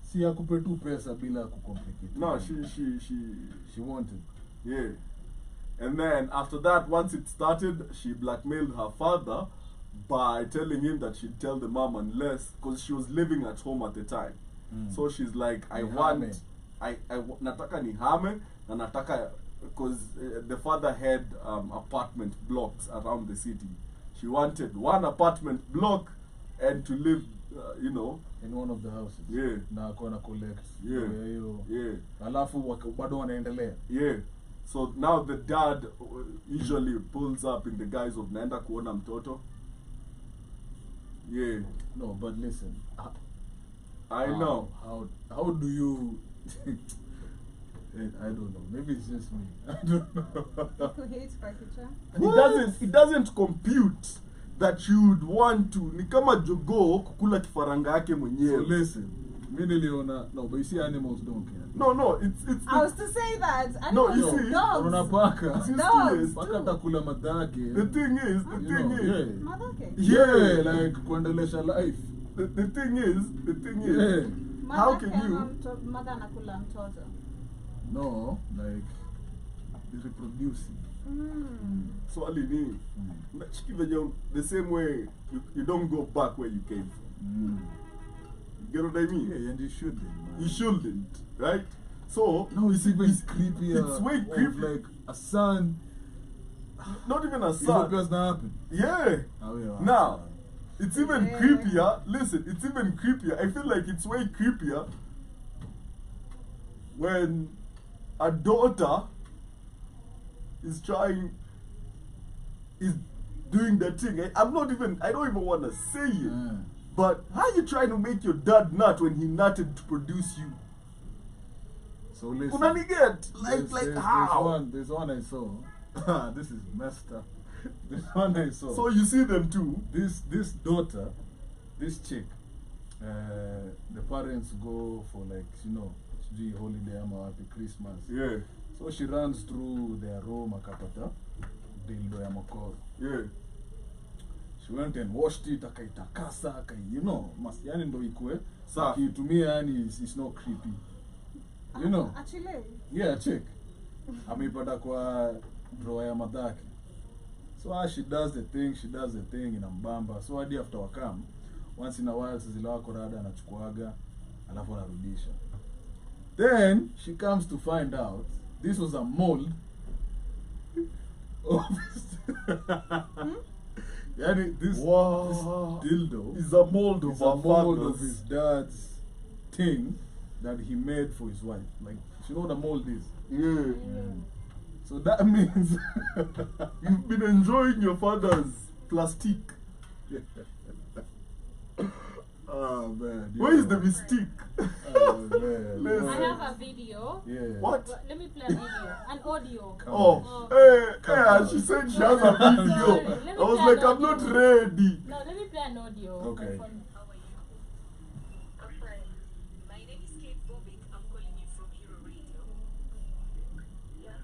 Si akupe tu pesa bila kucomplicate. No, she wanted. Yeah. And then after that, once it started, she blackmailed her father by telling him that she'd tell the mom unless, because she was living at home at the time. So she's like, nataka nihame, na nataka, because the father had apartment blocks around the city. She wanted 1 apartment block and to live, in one of the houses. Yeah. Na akona collect. Yeah. Yeah. Alafu bado wanaendelea. Yeah. So now the dad usually pulls up in the guise of naenda kuona mtoto. Yeah. No, but listen. I know. How do you I don't know. Maybe it's just me. I don't know. Who hates caricature? It doesn't compute that you would want to. Ni kama jogoo kukula kifaranga yake So mwenyewe. listen, Me niliona, no, but you see animals don't care. No, it's I was to say that. No, Animals, you see, dogs. Unaona paka. Dogs. Paka atakula madhake. the thing is, Yeah. Madake. Yeah, like kuendelesha life. the thing is, Yeah. how can Madake you? ama mother anakula mtoto. No, like reproducing. Swali ni, unachiki venye the same way you don't go back where you came from. You get what I mean? Yeah, and you shouldn't. Man. You shouldn't, right? So No, it's even creepier. it's way of, creepy. Like a son. not even a It son. does not happen. Yeah. Oh, yeah. Now, it's even Yeah. creepier. Listen, it's even creepier. I feel like it's way creepier when a daughter is doing that thing. I don't even want to say it. Yeah. But how you trying to make your dad nut when he nutted to produce you? So listen. Unaniget? Like There's how? There's one I saw. This is messed up. This one I saw. So you see them too? This daughter, this chick, the parents go for like, sijui holiday ama wapi, Christmas. Yeah, So she runs through their room akapata dildo ya mokoro. yeah. She went and washed it, akaitakasa, yani ndo ikue. Safi. Kiitumia yani it's not creepy. Actually. Yeah, chick. Ameipata kwa drawer ya madhake. So as she does the thing inambamba. So hadi after wakam, once in a while zile wako rada anachukuaga, alafu anarudisha. Then she comes to find out this was a mold of yani this dildo Is a mold is of a our mold of fathers. his dad's thing that he made for his wife. Like, you know what a mold is? Yeah. So that means You've been enjoying your father's plastic. oh man. Where is the mystique? Oh man. Listen. I have a video. Yeah. What? Well, let me play a video. An audio. Oh, Oh. hey, she said she has a video. Sorry, let me I was play like, an I'm not audio. ready. No, let me play an audio. Okay. How are you? I'm fine. My name is Kate Bobik. I'm calling you from Hero Radio. Yeah.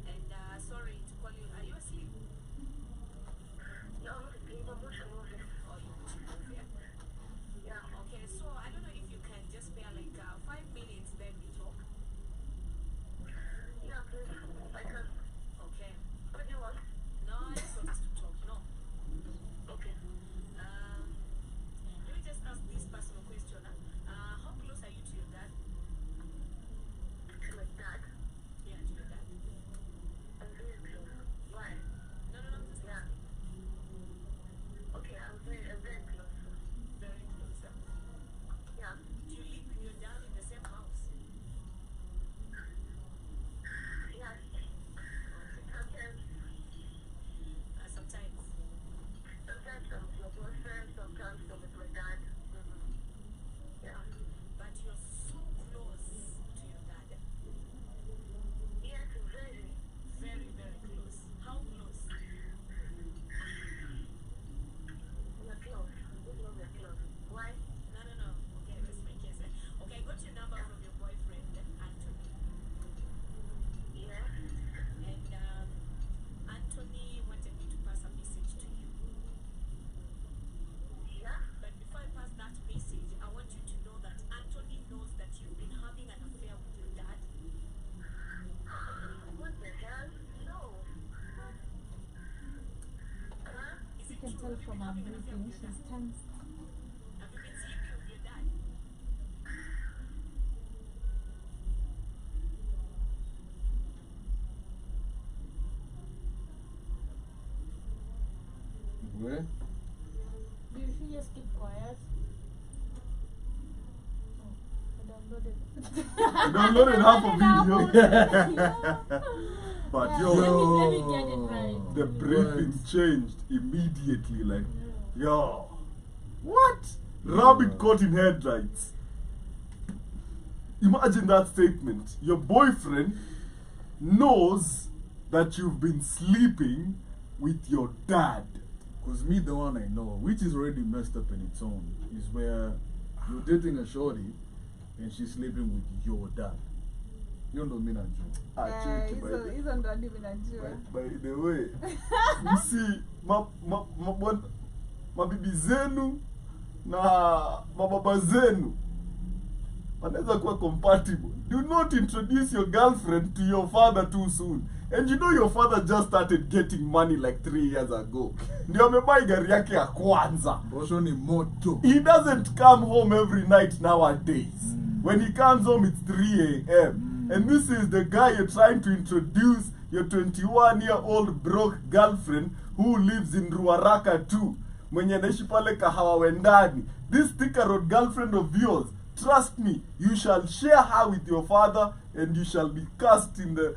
And sorry to call you. Are you asleep? No, I'm watching movie. Oh, you're watching movie? Yeah. Okay, so I don't know if you can just spare like 5 minutes, then we talk. Yeah, please. I can. Okay. What do you want? No, I just want us to talk, Okay. Let me just ask this personal question. How close are you to your dad? To my dad? Yeah, to your dad. I'm very close. Why? No, I'm just asking. Okay, I'm very close. Very close, Yeah. Do you live with your dad in the same house? Yes. Sometimes. Sometimes. Sometimes I'm with my boyfriend, sometimes I'm with my dad. Yeah. But you're so close to your dad. Yes, very. Very, very close. How close? We're close. We know we're close. Why? No. Okay, let's make it. Okay, I got your number from your boyfriend, Anthony. Yeah. And Anthony wanted me to pass a message to you. Yeah. But before I pass that message, I want you to know that Anthony knows that you've been having an affair with your dad. What the hell? No. Is You it can true? tell Have you from been her having an affair breathing, with your she's dad? tense. Have you been sleeping with your dad? Where? You should just keep quiet. Oh, I downloaded. You downloaded half a video. But Yeah, yo, let me get it right. the breathing changed immediately. Like, yo, what? Rabbit caught in headlights. Imagine that statement. Your boyfriend knows that you've been sleeping with your dad. Because me, the one I know, which is already messed up in its own, is where You're dating a shorty and she's sleeping with your dad. You don't mean a joke. Cheki, by the- hizo ndo hadi mimi najua. by the way, msi mabibi zenu na mababa zenu wanaweza kuwa compatible. Do not introduce your girlfriend to your father too soon. And you know your father just started getting money like 3 years ago. Ndio amebai gari yake ya kwanza. Bosho ni moto. He doesn't come home every night nowadays. When he comes home, it's 3 a.m. And this is the guy you're trying to introduce your 21-year-old broke girlfriend who lives in Ruaraka too. Mwenye anaishi pale Kahawa Wendani. This Thika Road girlfriend of yours, trust me, you shall share her with your father and you shall be cast in the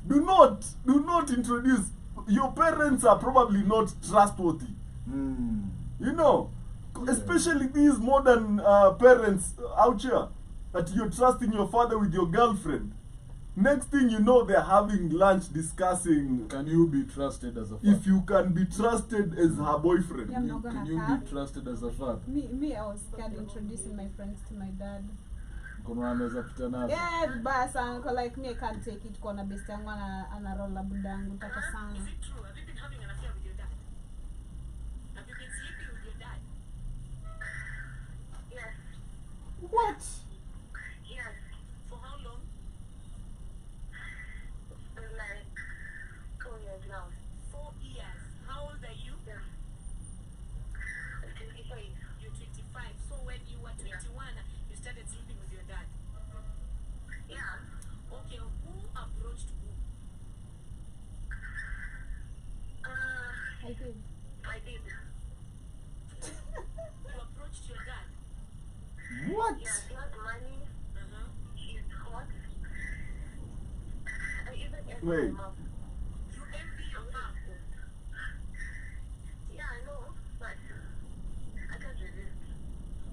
do not introduce. Your parents are probably not trustworthy. You know, especially these modern parents out here, that you're trusting your father with your girlfriend. Next thing you know, they're having lunch discussing Can you be trusted as a father? if you can be trusted as her boyfriend. Yeah. I'm not Can gonna you have. be trusted as a father? Me, I was scared introducing my friends to my dad. Kuna anaweza pita nazo. Yeah, vibaya sana. Cause like me, I can't take it. Kwa na best yangu anarola budangu taka sana. Is it true? Have you been having an affair with your dad? Have you been sleeping with your dad? Yes. What? Yes. For how long? Like 4 years now. 4 years. How old are you? Yeah. 25. You're 25. So when you were 21, you started sleeping with your dad? Yeah. Okay, who approached who? I did. I did. You approached your dad? What? Yeah, she has money. She's hot. I even envy Wait. my mom. You envy your mom? Yeah, I know, but I can't resist.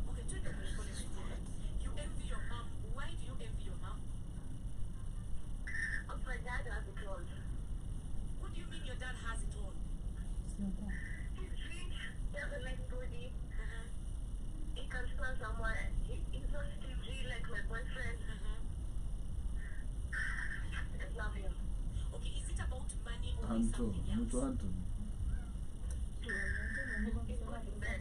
Okay, take the responsibility. You envy your mom. Why do you envy your mom? Because my dad has it all. What do you mean your dad has it all? It's not that. He's rich, he has a nice body. He can spend somewhere. He's not stingy like my boyfriend. I love him. Okay, is it about money or Anto, something mtu else? Anto. Your dad is good in bed.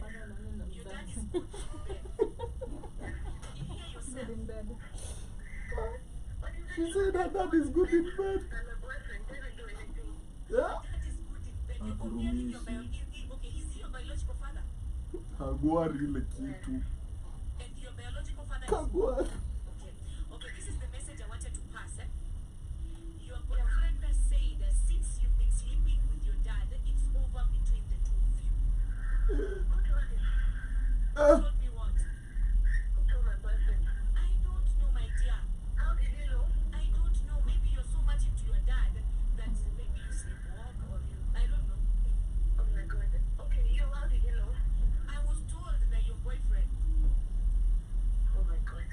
You hear yourself. Good in bed. But if She said her dad is good in bed. and my boyfriend didn't do anything. Yeah? Dad is good in bed. You're comparing your okay, is he your biological father? Kagwari ile kitu. And your biological father is Kagwari. okay. Okay, this is the message I wanted to pass. Your boyfriend has said that since you've been sleeping with your dad, it's over between the two of you. Who told you? Who told me what? Who told my boyfriend? I don't know, my dear. How did you know? I don't know. Maybe you're so much into your dad that maybe you sleepwalk or you. I don't know. Oh my god. Okay, you, how did you know? I was told that your boyfriend. Oh my god.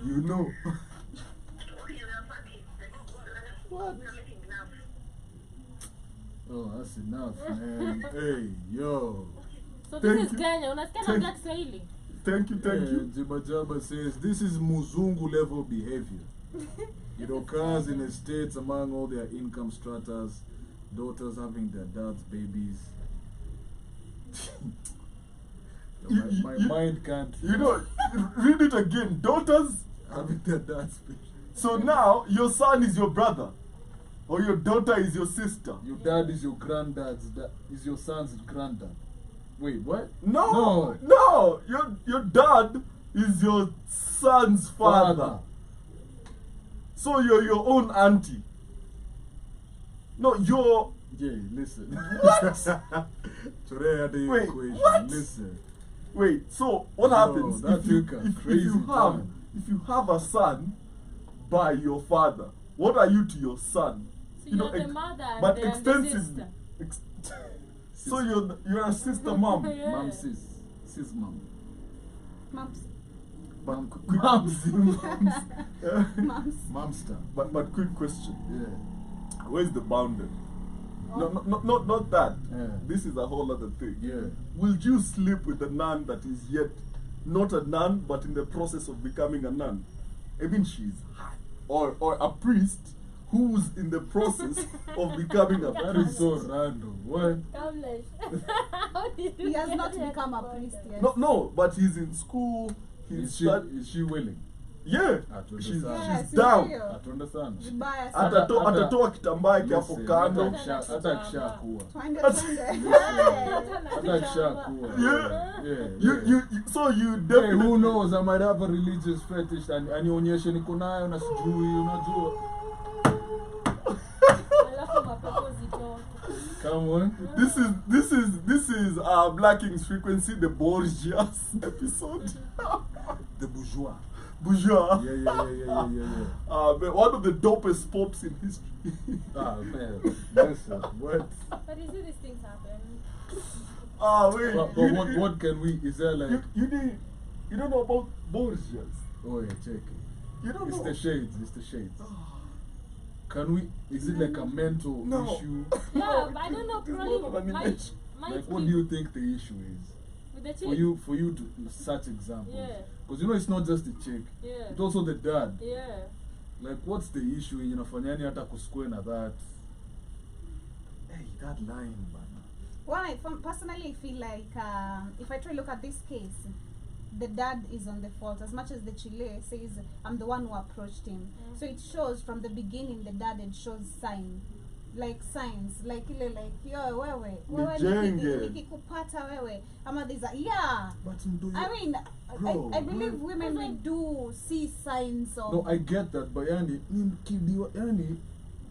You know. What? Oh, that's enough, man. Hey, yo. So this Thank is you. Kenya. Unasikia Thank- na Kiswahili? Thank you. Jibba Jabba says this is Muzungu level behavior. It occurs in the States among all their income stratas, daughters having their dad's babies. My mind can't You know, read it again. Daughters. having their dad's babies. So now your son is your brother, or your daughter is your sister. Your dad is your granddad's is your son's granddad. Wait, what? No. Your dad is your son's father. So you're your own auntie. No, you're. Yeah, listen. What? Today I had the Wait, equation. what? Listen. Wait. So what Yo, happens that if you took a if crazy you have turn. if you have a son by your father? What are you to your son? So you're the mother and but then the extensively. sister. So you're a sister mom. Yeah. Mom, sis mom. Mums. But Moms. Mums. Momster. but quick question. Yeah. Where's the boundary? No, not that. Yeah. This is a whole other thing. Yeah. Will you sleep with a nun that is yet not a nun, but in the process of becoming a nun? I mean, she's high. Or a priest who's in the process of becoming a That is priest. so random. What? Kamlesh. How did you He has get not that become a point? priest yet. No, but he's in school. Is He's she willing? yeah. Atuende She's sana. Yes, down. ndio. Atuende sana. Vibaya sana. Hata- Atatoa kitambaa yake hapo Listen, kando. hata akishakuwa. Twende. Hata akishakuwa. Yeah. Yeah. You so you Hey, definitely who knows? I might have a religious fetish and anionyeshe niko nayo na sijui, unajua. Alafu mapepo zitoke. Come on. This is Black King's Frequency, the Borgias episode. The bourgeois. Bourgeois. Yeah. But one of the dopest pops in history. Ah, man. Listen, what? But you see these things happen. Wait. But what can we, is there like, you don't know about Borgias. oh yeah, check it. You don't It's know. the shades, Can we, is it like a mental No. issue? Yeah, but I don't know, It's not probably an might image. Like, what do you think the issue is? with the chick. For you to such examples? Yeah. Because you know it's not just the chick, Yeah. it's also the dad. Yeah. Like, what's the issue? Inafanyani hata kuskue na that? Hey, that line, man. Well, personally, I feel like if I try to look at this case, the dad is on the fault. As much as the Chile says, I'm the one who approached him. Mm. So it shows from the beginning, the dad, it shows signs. Like yo wewe Nijenge. nikikupata wewe ama there's a yeah. But do I mean, Bro, I believe bro. women we do see signs of. No, I get that, but yani, yani,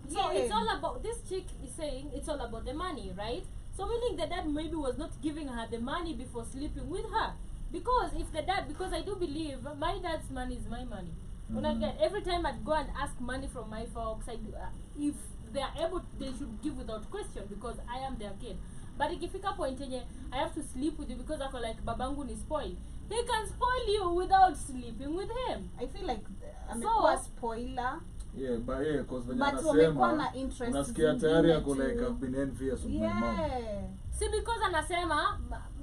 So Yeah. it's all about, this chick is saying it's all about the money, right? So meaning the dad maybe was not giving her the money before sleeping with her. Because if the dad, because I do believe my dad's money is my money. When I get, every time I'd go and ask money from my folks, I do, if they are able, they should give without question because I am their kid. But ikifika point yenye I have to sleep with you because I feel like babangu ni spoil. He can spoil you without sleeping with him. I feel like So- amekuwa spoiler. yeah, but yeah, because when But wamekuwa na interest unasikia tayari zingine ako like tu. I've been envious of my mom. Yeah. See, because anasema,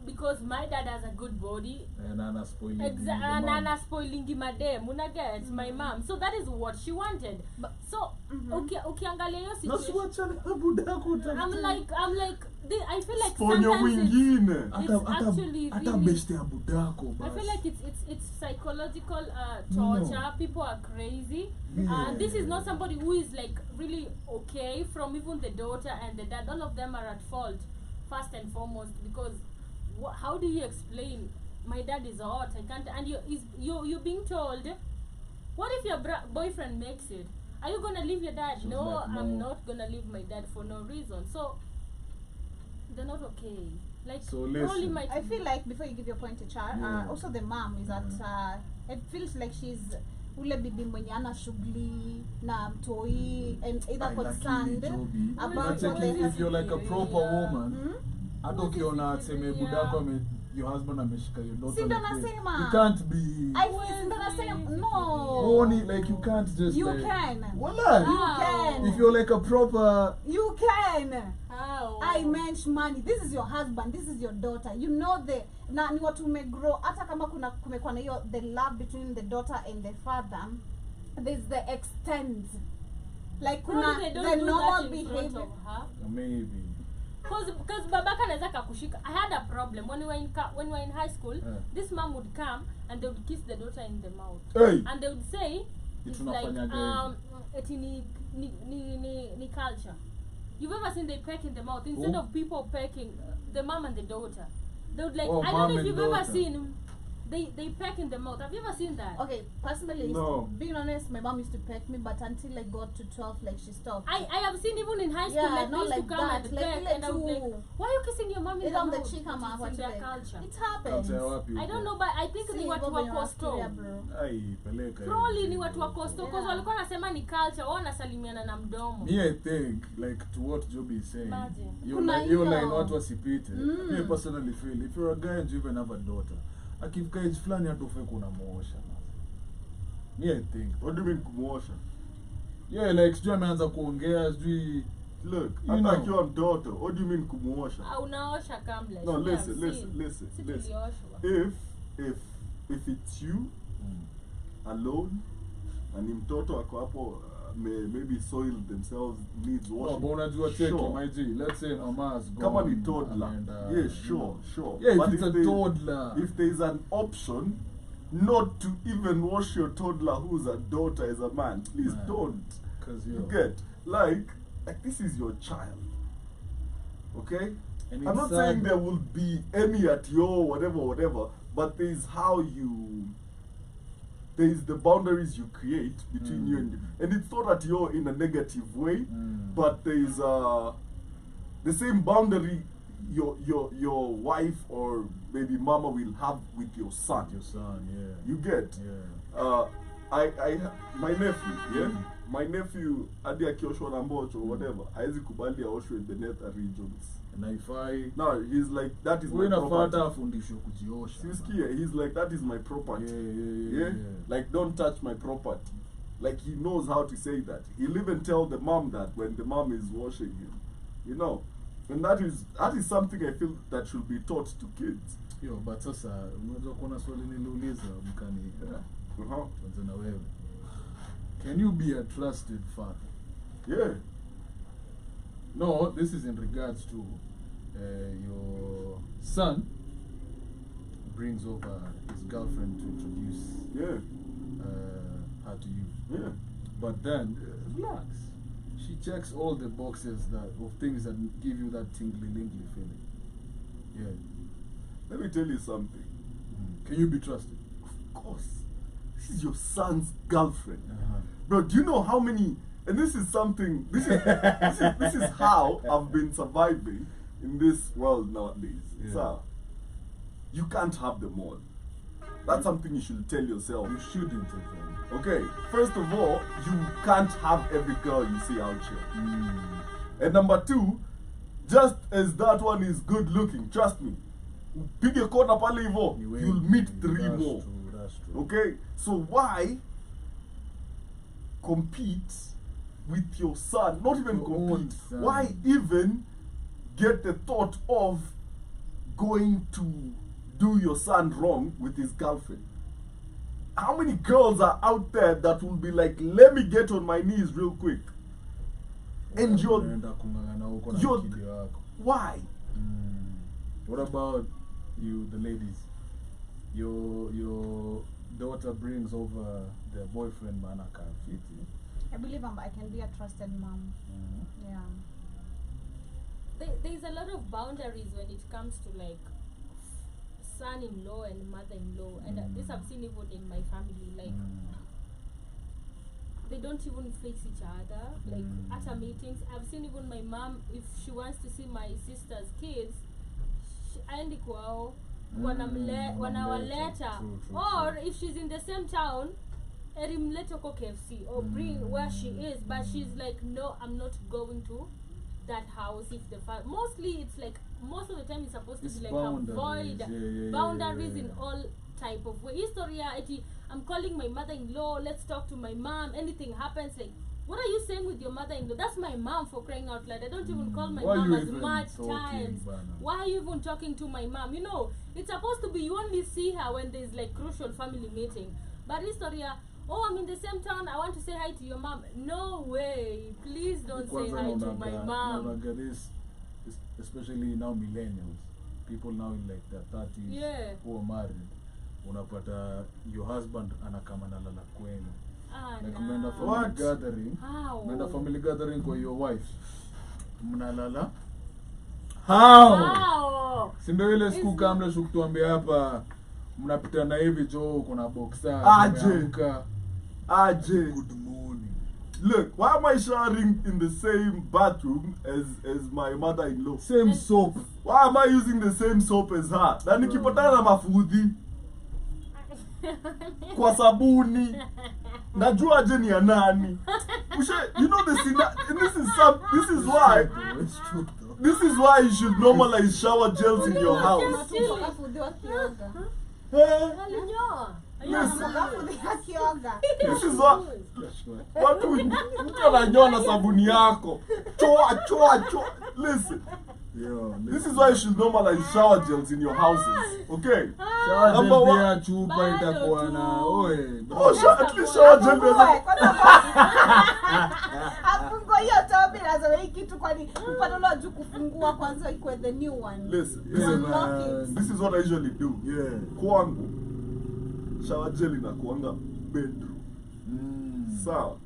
because my dad has a good body, And Anna spoiling and Anna spoilingi madem, una get my mom. So that is what she wanted. But so ukiangalia hiyo situation, I'm like I feel like Ponyo sometimes wingine. it's actually hata really, best ya budako I feel basi. like it's psychological torture. No. People are crazy. Yeah. This is not somebody who is like really okay. From even the daughter and the dad, all of them are at fault. First and foremost, because how do you explain? My dad is hot. I can't. And you're being told, what if your boyfriend makes it? Are you gonna leave your dad? She's No, like, I'm no. not gonna leave my dad for no reason. So they're not okay. Like So probably listen. my I feel like before you give your point to Char, Yeah. also the mom is that it feels like she's ule bibi mwenye ana shughuli na mtoi and either concerned about Unacheki, what they if have. you're like a proper woman, Hmm? hata ukiona aseme budako your husband ameshika your daughter. Si ndo like this. nasema. You can't be. I feel ndo nasema no. Only like you can't just. You like, can. Wallah. You can. If you're like a proper. You can. How? I mention money. This is your husband. This is your daughter. You know the na ni watu umegrow. Hata kama kumekuwa na hiyo the love between the daughter and the father. There's the extent. Like kuna Probably they don't the do normal that in front behavior. of her. Maybe. Because babaka anaweza kakushika. I had a problem when we were in high school. This mom would come and they would kiss the daughter in the mouth. Hey. And they would say it's like Tunafanyaga eti ni culture. You've ever seen they peck in the mouth instead of people pecking the mom and the daughter. They would like I don't know if you've ever seen they peck in the mouth. Have you ever seen that? Okay, personally, No. being honest, my mom used to peck me, but until I got to 12, like she stopped. I have seen even in high school Yeah, like they not used to like come that, and like peck ile and I would like, tu- why are you kissing your mom in It's the on the mouth? cheek ama It's what in their like. culture. It happens. Culture wapi I huko? don't know but I think See, ni watu Bob wa in Australia, coastal. bro. Ai, peleka. Probably ni watu wa coastal because Yeah. walikuwa nasema ni culture, wao wanasalimiana na mdomo. Me, I think, like to what Joby is saying, Imagine. Kuna you hiyo. line watu wasipite. Me personally feel if you're a guy and you even have a daughter, akifika age fulani hata ufai kunamuosha. Me, I think. What do you mean kumuosha? Yeah, like sijui ameanza kuongea sijui. Look, You hata know. akiwa mtoto, what do you mean kumuosha? Unaosha kamla. No, Shule listen, hamsini. listen, listen, Si listen. tulioshwa. If it's you alone and mtoto ako hapo maybe soil themselves needs No, washing. but unajua cheki, Sure. my G, let's say mama has gone. Kama ni toddler. and, Yeah, sure, sure. Yeah, if But it's a there- toddler. If there's an option not to even wash your toddler who's a daughter as a man, please Man. don't. Because You get like this is your child. Okay? And I'm not it's saying sad. there will be any at your whatever, but there is how you there is the boundaries you create between you and it's not at your in a negative way, but there is the same boundary your wife or maybe mama will have with your son. Your son, yeah. You get? Yeah. My nephew, yeah? My nephew, hadi akioshwa na mbocho, whatever, haezi kubali aoshwe in the nether regions. And if I No, he's like, that is my wewe nafuata property. afundishwe kujiosha. Sisikie, he's like, that is my property. Yeah. Like, don't touch my property. Like, he knows how to say that. He'll even tell the mom that when the mom is washing him. You know? And that is something I feel that should be taught to kids. Yo, but sasa unajua kuna swali niliuliza mkani. Kwanza na wewe. Can you be a trusted father? Yeah. No, this is in regards to your son brings over his girlfriend to introduce Yeah. her to you. Yeah. But then, relax. She checks all the boxes of things that give you that tingly-lingly feeling. Yeah. Let me tell you something. Can you be trusted? Of course. This is your son's girlfriend. Uh-huh. Bro, do you know how many? And this is something. This is how I've been surviving in this world nowadays. Yeah. So you can't have them all. That's something you should tell yourself. You shouldn't have them. Okay, first of all, you can't have every girl you see out here. And number two, just as that one is good looking, trust me, pige kona pale hivo, you'll meet three That's more. True, that's true. Okay, so why compete with your son? Not even Your own compete. son. Why even get the thought of going to do your son wrong with his girlfriend? How many girls are out there that will be like, let me get on my knees real quick? And Unaenda kung'ang'ana huko na you're- kidi wako. why? What about you, the ladies? Your daughter brings over their boyfriend manaka fiti. I believe I can be a trusted mom. Yeah. There's a lot of boundaries when it comes to like son-in-law and mother-in-law, and this I've seen even in my family. Like they don't even face each other. Like at a meetings, I've seen even my mom, if she wants to see my sister's kids, aendi kwao wanawaleta, True. or if she's in the same town, erimlete huko KFC or bring where she is, but she's like, no, I'm not going to that house. If the mostly it's like most of the time it's supposed to It's be like boundaries. avoid boundaries in all type of way. History, I'm calling my mother-in-law, let's talk to my mom, anything happens, like, what are you saying with your mother-in-law? That's my mom, for crying out loud. I don't even call my Why mom you as even much talking, times. Bana? Why are you even talking to my mom? You know, it's supposed to be you only see her when there's like crucial family meeting. But Historia, oh, I'm in the same town, I want to say hi to your mom. No way. Please don't say hi to my mom. Naonaga this, especially now millennials, people now in like their 30s Yeah. who are married, unapata your husband anakama nalala kwenu. Ah, Like nah. mnaenda family What? gathering, How? mnaenda family gathering kwa your wife, mnalala how? How? Si ndio ile siku Is- kamle sikutuambia hapa mnapitana hivi jo kuna boxer Aje. mmeamka, Ajay. good morning. Look, why am I showering in the same bathroom as my mother-in-law? Same soap. Why am I using the same soap as her? Na nikipatana na mafudhi kwa sabuni, najua aje ni ya nani. You know this is why It's true though. this is why you should normalize shower gels in your house. Wanakumbuka fudhi wakioga. Eh, Alinyoa. Wanakumbuka fudhi wakioga. This is why watu mtu ananyoa na sabuni yako. Choa. Listen. Yo, This is why you should normalize shower gels in your houses. Okay? shower gel Number one. pia chupa Bado itakuwa tu. na oe. At least shower gel Afungue, doesn't. afungue hiyo topi lazima hii kitu kwani mpadolo juu kufungua kwanza ikuwe the new one. Listen, Yeah, Unlock it. man. this is what I usually do. Yeah. Kwangu, shower gel inakuanga bedroom. Sawa.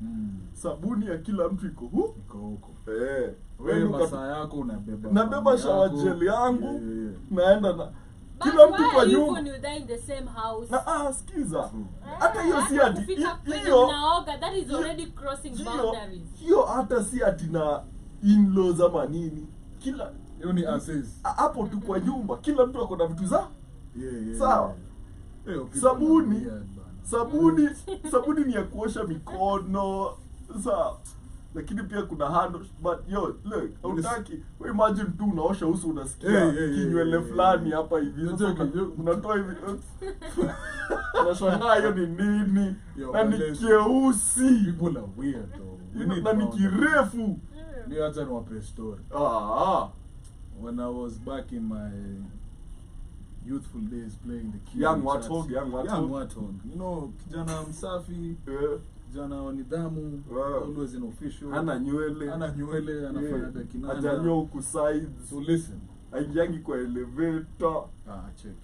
Sabuni ya kila mtu iko hu. Iko huko. Eh. Wewe Wewe masaa yako unabeba. nabeba mambo shower yako. gel yangu. Yeah. Naenda na But kila mtu why kwa are you nyumba. when you die in the same house? Na skiza. Hata hiyo si Hata ati kufika kwenye hiyo mnaoga, that is already crossing boundaries. hiyo hata si ati na in-laws ama nini. Kila Hiyo ni assist. hapo tu kwa nyumba kila mtu ako na vitu za Yeah. Sawa. Hey, people Sabuni. are weird, bana. sabuni ni ya kuosha mikono. Sawa. Lakini pia kuna hand wash, but yo look, hautaki we imagine tu unaosha uso unasikia kinywele fulani hapa hivi. Sasa unatoa hivi. Unashangaa hiyo ni nini? Yo, Na ni but kieusi. People are weird though. We need Na ni boundaries. kirefu. Ni acha niwape story. When I was back in my youthful days playing the key. Young Warthog. You know, kijana msafi, Eh, kijana wa nidhamu, Wow. always in official. hana nywele. Hana nywele, anafanyaga Yeah. kinanda. Hajanyoa huku sides. So listen. Aingiangi kwa elevator. Check.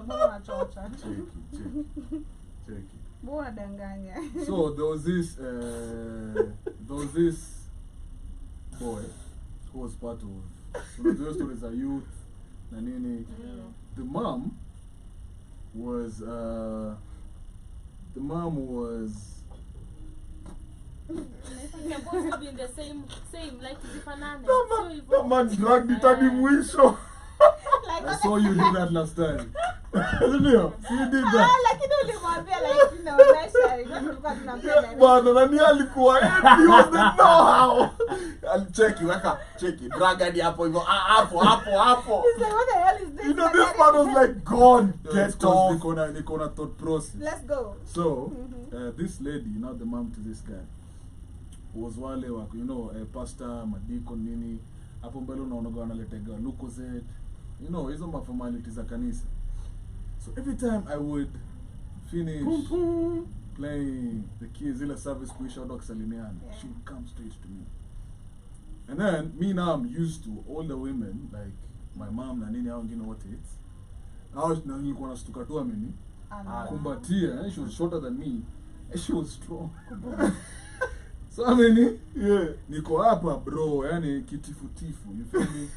Mbona unachocha? Check. Mbona unadanganya? So there was this boy who was part of those stories are youth na nini. The mom was You're supposed to be in the same like zifanane. The man dragged it hadi mwisho. Like, I saw you did that last time. Ndio, so you did that. lakini ulimwambia like inaonyesha tulikuwa tunampenda. Bwana nani alikuwa he was the know how. Alicheki weka cheki drag hadi hapo hivyo hapo. He's like, what the hell is this? You know this man was like God Yes, get off. niko na thought process. Let's go. So, this lady, not the mom to this guy, was wale wako, you know, pastor, madiko nini, hapo mbele unaonaga wanaletega Lucozade, you know, hizo maformalities za kanisa. So every time I would finish playing the keys, zile service kuisha watu wakisalimiana, she would come straight to me. And then, me now I'm used to all the women, like my mom na nini, hao wengine wote it's. Na nilikuwa nastuka tu ameni. Kumbatia, she was shorter than me, and she was strong. So I mean, niko hapa bro, yani kitifutifu, you feel me?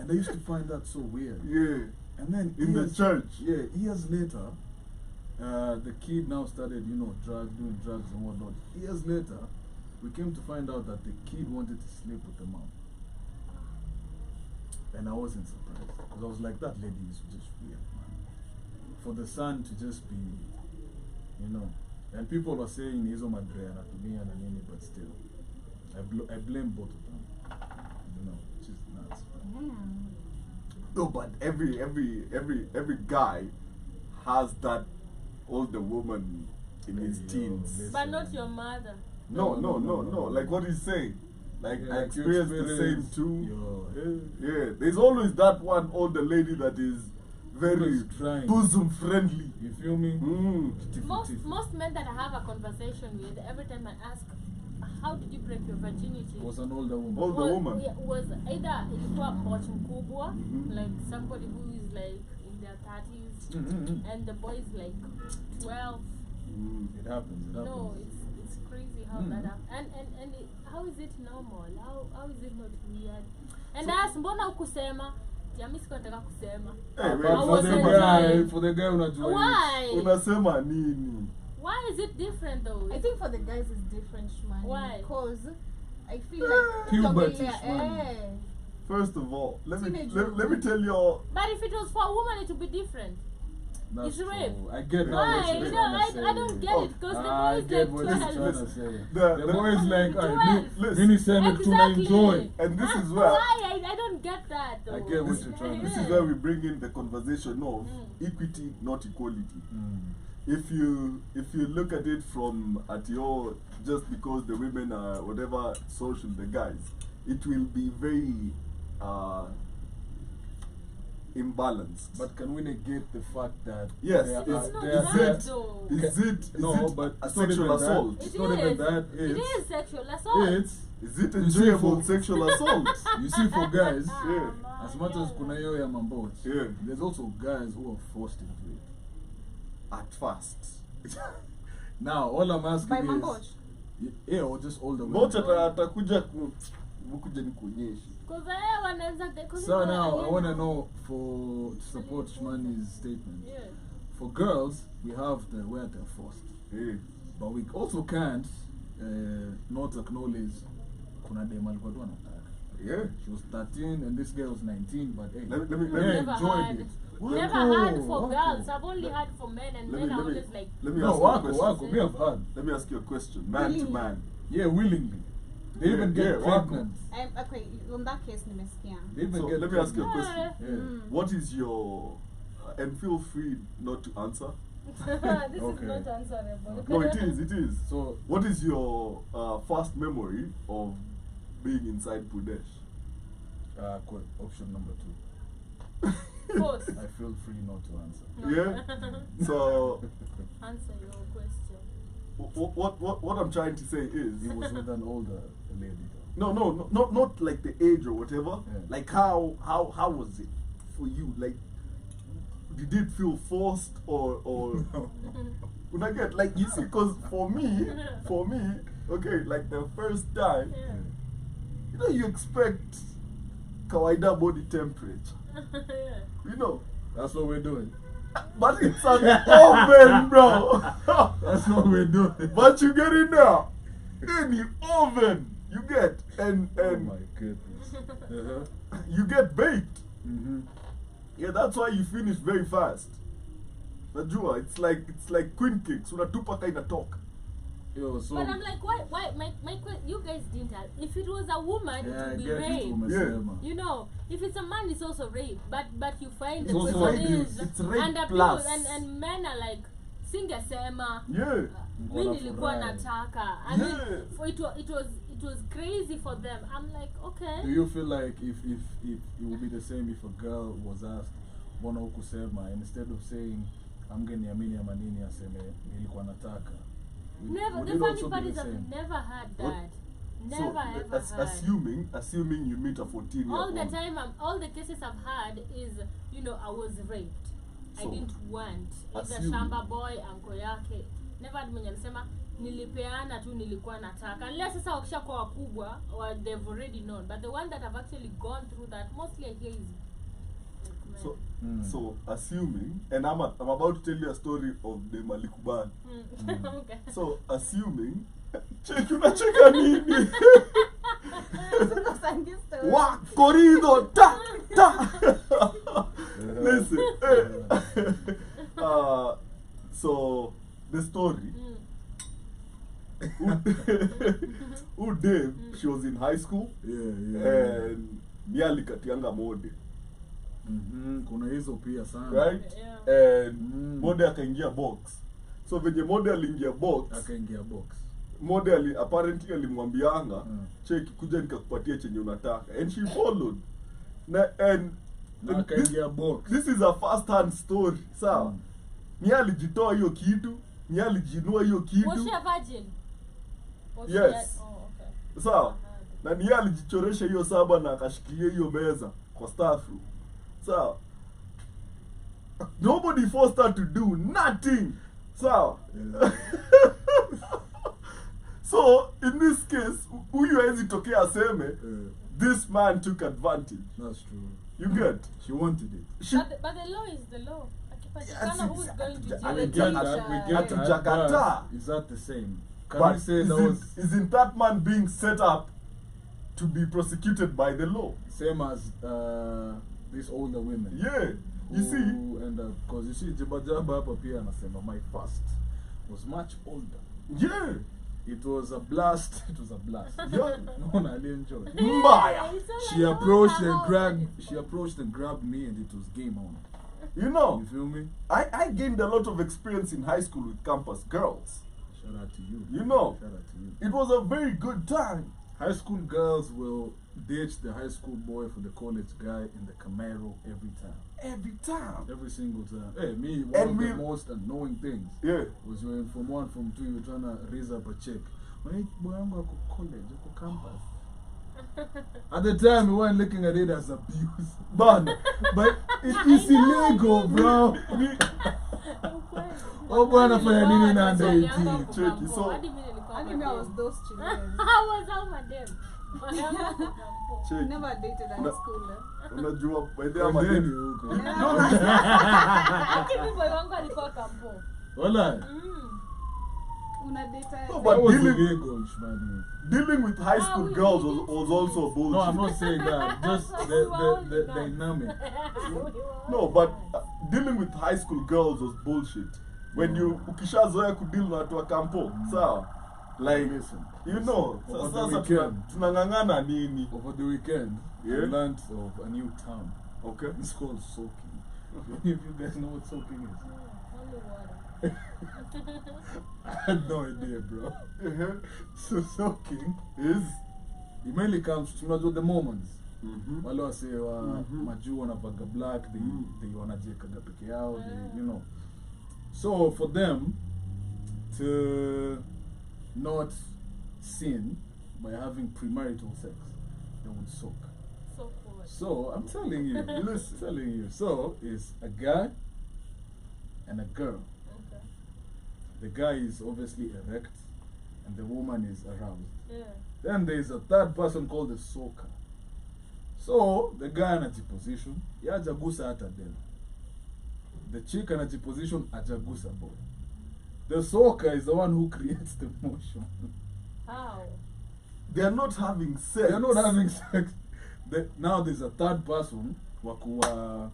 And I used to find that so weird. Yeah. And then In the church. Yeah, years later, the kid now started, you know, doing drugs and whatnot. Years later, we came to find out that the kid wanted to sleep with the mom. And I wasn't surprised, because I was like, that lady is just weird, man. For the son to just be, you know, and people were saying hizo madre anatumia na nini, but still, I blame both of them, you know, which is nuts. No, but every guy has that older woman in his teens. But not your mother. No. Like what he's saying. Like Yeah, I like you experienced the same experience too. Yeah. There's always that one older lady that is very Always trying. bosom friendly. You feel me? Most men that I have a conversation with, every time I ask, how did you break your virginity? Was an older woman. Older woman. Was either ilikuwa mbochi mkubwa, Mhm. like somebody who is like in their 30s, and the boy is like 12. It happens. No, it's crazy how that happens. And how is it normal? How is it not weird? And I asked, mbona ukusema? Jamii sikuwa nataka kusema. Hey, But wait, I for was the enjoying. guy, unajua hivi. Why? unasema nini? Why is it different though? I think for the guys it's different, Shmani. Why? Because I feel like Puberty, ukiangalia, Shmani. First of all, let me Teenage tell you. But if it was for a woman, it would be different. That's It's rape. true. I get now Why? what You you're know, trying to say. I don't get it because the I boy is get like what you're 12. trying to say. The- The boy is like, Twelve. mimi sema tuna enjoy. And this Huh? is where Why? I don't get that though. I get what you're trying to this say. is where we bring in the conversation of equity, not equality. If you look at it from at your just because the women are whatever social the guys, it will be very imbalanced. But can we negate the fact that Yes, there it's are- It's not there are- that there- though. is No, it but a it's not sexual even that. assault? It's It not even is. that. It is sexual assault. It's Is it You see, enjoyable for- sexual assault? you see for guys, Yeah. as much as kuna hiyo ya mambots, Yeah. there's also guys who are forced into it. At first. Now all I'm asking By is Mamboch. yeah, or just older Mocha women. atakuja kuja nikuonyeshe. Because wanaanza So now I want to know for to support Shmani's statement. Yeah. For girls, we have the where they're forced, Yeah. but we also can't not acknowledge kuna dem alikuwa tu anataka. Yeah. She was 13 and this girl was 19, but hey, Let me- they Never enjoyed had. it. Never Wako, had for wako. girls. I've only had for men, and men are always like. let me No, ask you a wako, question. me have had. Let me ask you a question, man to man. Yeah, willingly. They Yeah, even get yeah, wako. pregnant. Okay, on that case, nimesikia. They even So get let me ask you a pregnant. question. Yeah. What is your and feel free not to answer. This Okay. is not answerable. No, it is. It is. So What is your first memory of being inside Pudesh? option number 2. Force. I feel free not to answer. Yeah. So Answer your question. what I'm trying to say is He was with an older lady. Though. no, not like the age or whatever. Yeah. Like how was it for you? Like did it feel forced or when I get like you see, because for me, okay, like the first time, Yeah. you know, you expect kawaida body temperature, Yeah. you know, That's what we're doing. but it's an oven, bro. That's what we're doing. But you get in there, in the oven, you get and Oh my goodness. you get baked. Mm-hmm. Yeah, that's why you finish very fast. Najua, it's like queen cakes. Unatupa kaina talk. Yo, so But I'm like, why? You guys didn't have. If it was a woman, yeah, it would be get rape. it umesema. You know, if it's a man, it's also rape. But you find It's the also person abuse. is It's rape and plus. and men are like, singesema. Yeah. Mi nilikuwa Wanafurahi. nataka. I mean, Yeah. for it was crazy for them. I'm like, okay. Do you feel like if it would be the same if a girl was asked mbona hukusema, instead of saying amgeniamini ama nini aseme nilikuwa nataka? Never. Would The it funny also be part the is same? I've never had What? that. Never ever had. Assuming you meet a 14-year-old. All the time, all the cases I've had is, you know, I was raped. I So, didn't want. Either assuming- shamba boy, uncle yake. Never had mwenye alisema nilipeana tu nilikuwa nataka. Unless sasa wakishakuwa wakubwa or they've already known. But the one that I've actually gone through that, mostly I hear is like, So, man. so assuming, and I'm about to tell you a story of the Malikuban. Okay. So assuming, unacheka nini? Wa corrido ta. Listen. So the story. Who Dave? She was in high school Yeah. and nearly katianga mode. Kuna hizo pia sana. right? Yeah. And Mode akaingia box. So venye Mode aliingia box, Akaingia box. Mode apparently alimwambianga, check kuja nikakupatia chenye unataka, and she followed. Na Akaingia box. this is a first hand story, sawa? Ni alijitoa hiyo kitu, ni alijinua hiyo Was kitu, she a virgin? Or she Yes. had- oh, okay. sawa? Na ni alijichoresha hiyo saba na akashikilia hiyo meza kwa staff room, sawa? Nobody forced her to do nothing, sawa? So in this case, huyu hawezi tokea aseme this man took advantage. That's true. You get? She wanted it. She, But the law is the law. Akipatikana who's going to I jail mean, and get teach, that, We uh, get that. Hatujakata. but Is that the same? Can but we say that was isn't that man being set up to be prosecuted by the law? same as these older women? Yeah. You see, And because you see, Jibajaba hapa pia anasema my first was much older. yeah. It was a blast. It was a blast. Yeah. No, I enjoy. Mbaya. It's all She like, approached oh, and how grabbed. old She approached and grabbed me, and it was game on. You know, You feel me? I gained a lot of experience in high school with campus girls. Shout out to you. You know. Shout out to you. It was a very good time. High school girls will ditch the high school boy for the college guy in the Camaro every time. Every time. Every single time. Hey, me, one And of the we- most annoying things Yeah. was when from 1, from 2, you were trying to raise up a check. When I boy, I'm going to college, I go campus. At the time, we weren't looking at it as abuse. But But it's illegal, bro. Oh, boy, anafanya nini na under 18? Check it, so- Hadi mimi nilikuwa I think I was madem. those children. I was out madem. Madam. check. Never dated at No. school. Unajua by the way, Kwendeni madem- huko. Lakini boy wangu alikuwa kampo. Wala. Una date No, That but was dealing, illegal, man. dealing with high school we girls didn't was also bullshit. No, I'm not saying that. Just the dynamic. No, but dealing with high school girls was bullshit. When you ukishazoea kudeal na watu wa kampo, sawa? Like, Listen. you know, Over the sasa weekend. tunang'ang'ana nini? Over the weekend, Yeah. I learned of a new term. Okay. It's called soaking. If you guys know what soaking is. Only water. I had no idea, bro. So soaking Is it mainly comes to the Mormons. Mhm. Wale wase wa majuu wanavaga black, they wanajekaga peke yao, they, you know. So for them to not sin by having premarital sex, they would soak. So cool. So I'm telling you, listen, telling you. So it's a guy and a girl. Okay. The guy is obviously erect, and the woman is aroused. Yeah. Then there is a third person called the soaker. So the guy anajiposition, yajagusa hata dem. The chick anajiposition, ajagusa boy. The soaker is the one who creates the motion. How? they are not having sex. They're not having sex. Now there's a third person wakuwa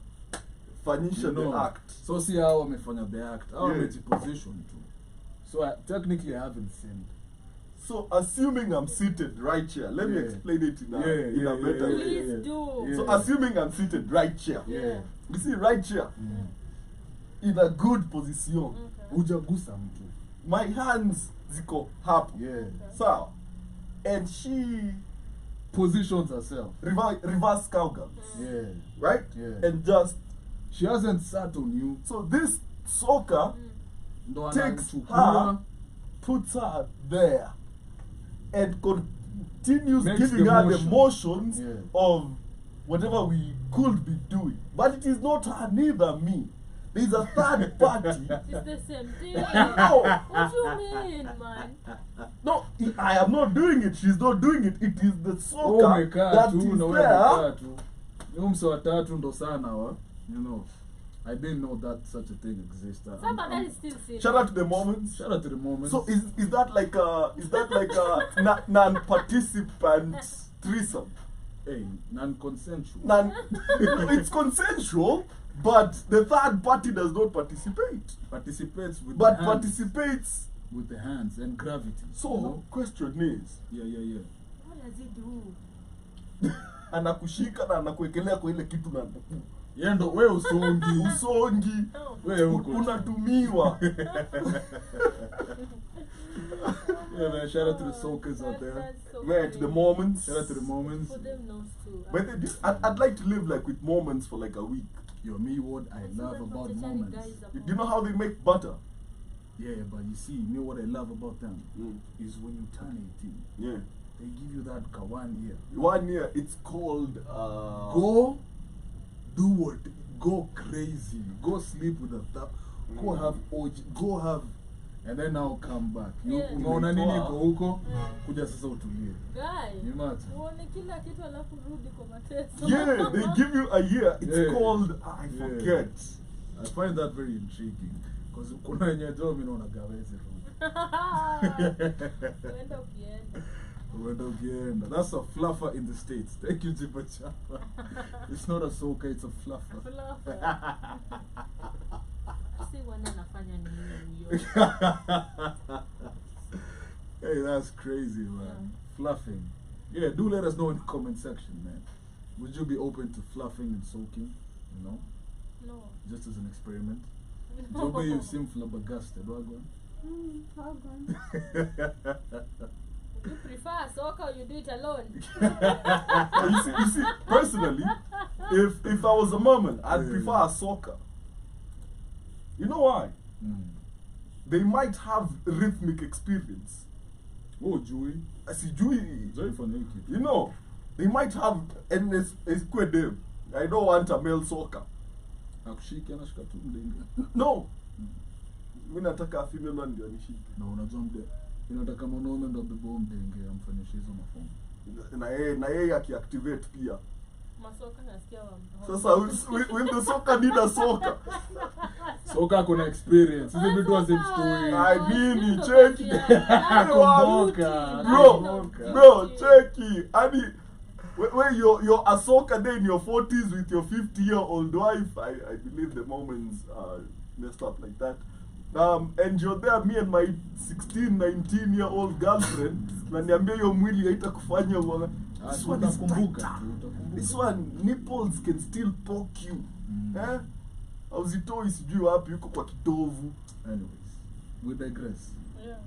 Fanyisha the act. So see how wamefanya the act. How Yeah. wamejiposition too. So technically I haven't sinned. So assuming I'm seated right here, let me Yeah. explain it in a, Yeah, in yeah, a better yeah, way. Please yeah. do. Yeah. So assuming I'm seated right here, Yeah. you see right here, in a good position, Okay. Ujagusa mtu. my hands ziko hapo, Yeah. sawa, and she Positions herself. reverse cowgirl, Yeah. right? Yeah. And just She hasn't sat on you. so this soaker Ndo takes anachukua, her, puts her there, and continues Makes giving the her the motion. motions Yeah. of whatever we could be doing. But it is not her, neither me. There is a third party. It's the same thing. No. What you mean, man? No, I am not doing it. She's not doing it. It is the Wewe soaker umekaa that tu is na wewe there. umekaa tu. Huyo mse wa tatu ndo sana wa. You know. I didn't know that such a thing existed. Somebody that is still serious. Shout out to the moments. Shout out to the moment. So is that like a non-participant threesome? hey, non-consensual. It's consensual, but the third party does not participate, Participates with but the hands. participates. With the hands and gravity. So you know? question is, Yeah. What does he do? anakushika na anakuekelea kwa ile kitu na Yeye ndo wewe usongi. Usongi. Wewe uko. Unatumiwa. Yeah, man, shout out to the soakers out there. That's so Man, to the great. moments. Shout out to the moments. For them knows too. But I'd like to live like with moments for like a week. Yo, me what I love about moments. You know how they make butter? Yeah, but you see, me what I love about them Mm. is when you turn 18, Yeah. they give you that 1 year. 1 year, it's called Go do what? Go crazy. Go sleep with a thug. Go have OG. Go have, and then now come back. Yeah. Unaona nini Unaitoa. iko huko? Kuja sasa utulie. Guy, Imagine. uone kila kitu alafu rudi kwa mateso. Yeah, they give you a year. It's Yeah. called I Yeah. forget. I find that very intriguing because kuna wenye jo mimi naona gawezi rudi. Uenda ukienda. Uenda ukienda. That's a fluffer in the States. Thank you, Jiba Chapa. It's not a soaker, it's a fluffer. Si wanda nafanya nini huyo? Hey, that's crazy, man. Yeah. Fluffing. Yeah, do let us know in the comment section, man. Would you be open to fluffing and soaking? You know, No. just as an experiment. Jobe, you seem flabbergasted. Wagwan. How gone? You prefer soccer or you do it alone? you see, personally, if I was a Mormon, I'd Yeah. prefer a soccer. You know why? They might have rhythmic experience. Oh, Joey. Sijui, Joey for naked. you know, they might have, and it's quite them. I don't want a male soccer. Akushiki anashika tu mlinga. No. Mimi nataka a female one ndio anishike. Na unajua mde. Inataka mwanaume ndo abebe mdenge amfanyishe hizo mafomu. Na yeye akiactivate pia. Masoka nasikia wa. Sasa when the soccer need a soccer. Soka kuna experience. Hizo vitu hazimstoi. I mean, check it. Kumbuka. Bro, check it. Adi, when you're a soccer day in your 40s with your 50-year-old wife, I believe the Mormons are messed up like that. And you're there, me and my 16, 19-year-old girlfriend, na niambia hiyo mwili haitakufanya uone. This one is Utakumbuka. tighter. This one, nipples can still poke you. Eh? Hauzitoi sijui wapi, yuko kwa kitovu. Anyways, we digress. Yeah.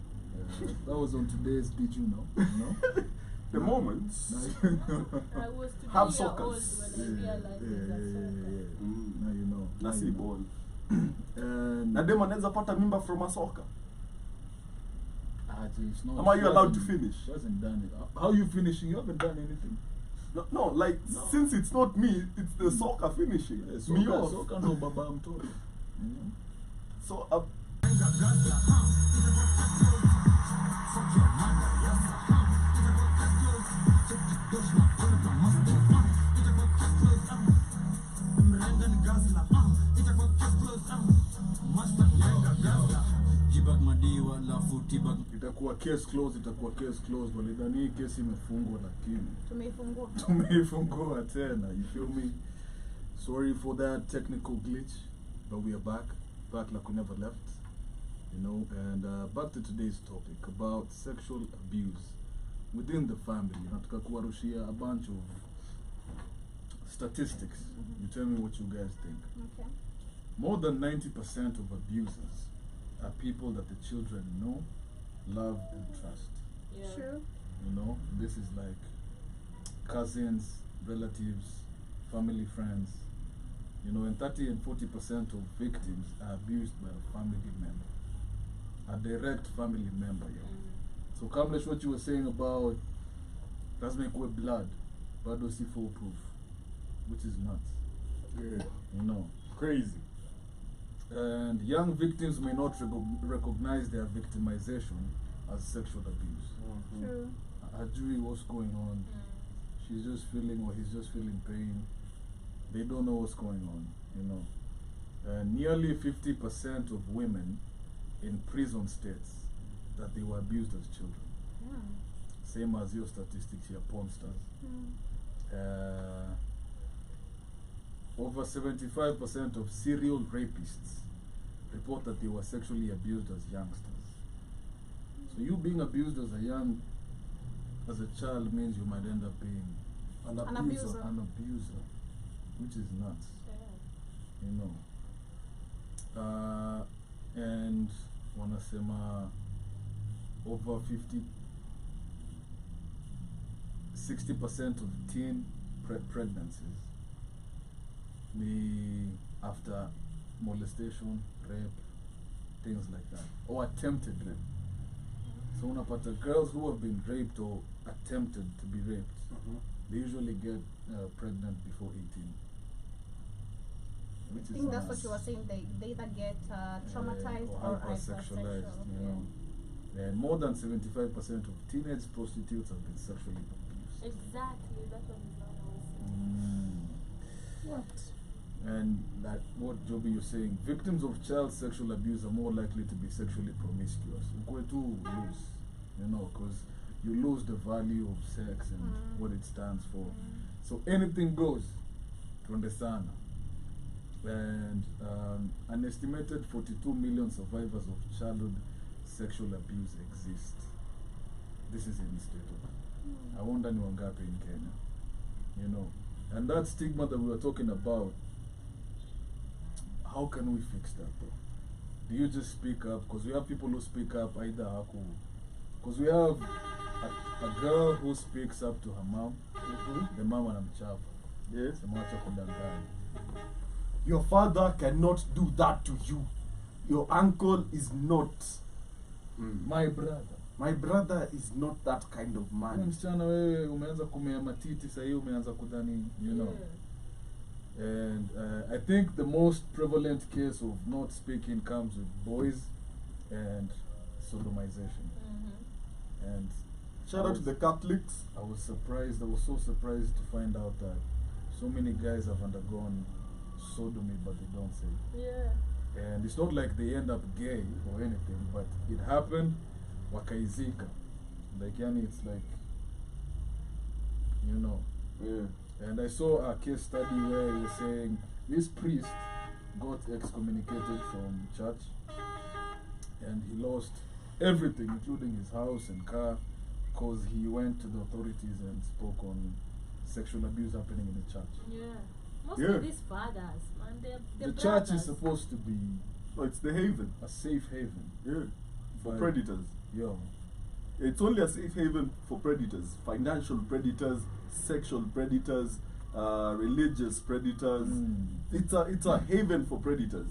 That was on today's Did You Know? You know? The Mormons. I was to Have be year old sockers. when I realized it's a soccer. Now you know. Na si ball. And Na dem anaweza pata mimba from a soccer. it's not, Am I she allowed to hasn't- finish? She hasn't done it. How are you finishing? You haven't done anything. No, like, since it's not me, it's the soccer finishing. Yeah, Me soka, off. soka ndo baba ya mtoto. You know? So, Jibak madiwa lafu tibak. Itakuwa case closed. Walidhani hii kesi imefungwa lakini Tumeifungua. tumeifungua tena. You feel me? Sorry for that technical glitch, but we are back like we never left. You know, and back to today's topic about sexual abuse within the family. Nataka kuwarushia a bunch of statistics. You tell me what you guys think. Okay. More than 90% of abusers are people that the children know, love, and trust. Yeah. True. You know, this is like cousins, relatives, family, friends. You know, and 30 and 40% of victims are abused by a family member, a direct family member. Yo. So, Kamlesh, what you were saying about does make with blood, but don't see foolproof, which is nuts. yeah, You know. crazy. And young victims may not recognize their victimization as sexual abuse. True. Ajui, what's going on? She's just feeling, or he's just feeling pain. They don't know what's going on, you know. Nearly 50% of women in prison states that they were abused as children. Yeah. Same as your statistics here, porn stars. Over 75% of serial rapists report that they were sexually abused as youngsters. So you being abused as a child means you might end up being An abuser. an abuser, which is nuts. you know. And wanasema over 60% of teen pregnancies ni after molestation, rape, things like that, or attempted rape. So unapata girls who have been raped or attempted to be raped, they usually get pregnant before 18. Which I think that's what you were saying. They either get traumatized or hypersexualized, you know. And more than 75% of teenage prostitutes have been sexually abused. Exactly, that one is what I was saying. What? And that what Joby you're saying, victims of child sexual abuse are more likely to be sexually promiscuous. Ukwe tu lose, you know, because you lose the value of sex and what it stands for. So anything goes to understand. And an estimated 42 million survivors of childhood sexual abuse exist. This is in Stato. I wonder ni wangapi in Kenya, you know. And that stigma that we were talking about, how can we fix that though? Do you just speak up? Because we have people who speak up either because we have a girl who speaks up to her mom, the mom anamchapa. Yes. Semwacha kudanganya. Your father cannot do that to you. Your uncle is not. My brother. My brother is not that kind of Wewe man. msichana wewe umeanza kumea matiti sasa hivi umeanza kudhani, you know. And I think the most prevalent case of not speaking comes with boys and sodomization. And Shout out to the Catholics. I was surprised, I was so surprised to find out that so many guys have undergone sodomy but they don't say. Yeah. And it's not like they end up gay or anything, but it happened, wakaizika. Like, yani, it's like, you know. Yeah. And I saw a case study where it was saying this priest got excommunicated from church and he lost everything, including his house and car, because he went to the authorities and spoke on sexual abuse happening in the church. Yeah. Mostly Yeah. these fathers, man, they're The church brothers. is supposed to be Oh, it's the haven. a safe haven. Yeah. For But- predators. Yo, It's only a safe haven for predators. Financial predators, sexual predators, religious predators. It's a haven for predators.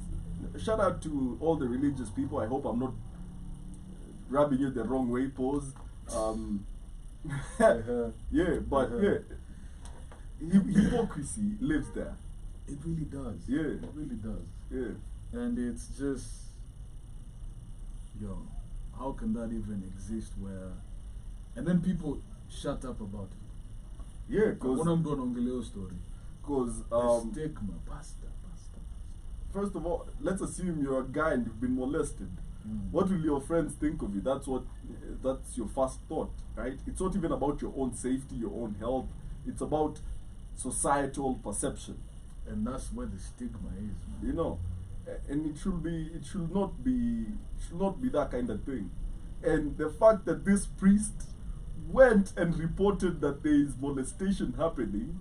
Shout out to all the religious people. I hope I'm not rubbing it the wrong way, pause. Yeah, but yeah. Hypocrisy lives there. it really does. Yeah. It really does. Yeah. And it's just, yo, how can that even exist where, and then people shut up about it. Yeah, Hakuna mtu anaongelea hiyo story. because The stigma, pastor. first of all, let's assume you're a guy and you've been molested. What will your friends think of you? That's your first thought, right? It's not even about your own safety, your own health. It's about societal perception, And that's where the stigma is, man. you know. And it should not be that kind of thing. And the fact that this priest went and reported that there is molestation happening,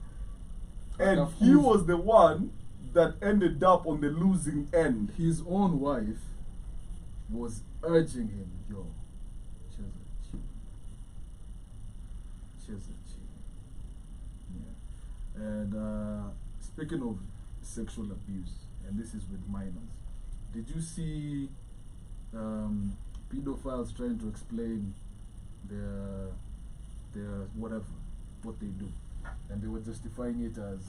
and Of he course. was the one that ended up on the losing end. His own wife was urging him, yo, cheza chini. Yeah. And speaking of sexual abuse, and this is with minors, did you see pedophiles trying to explain their whatever, what they do, and they were justifying it as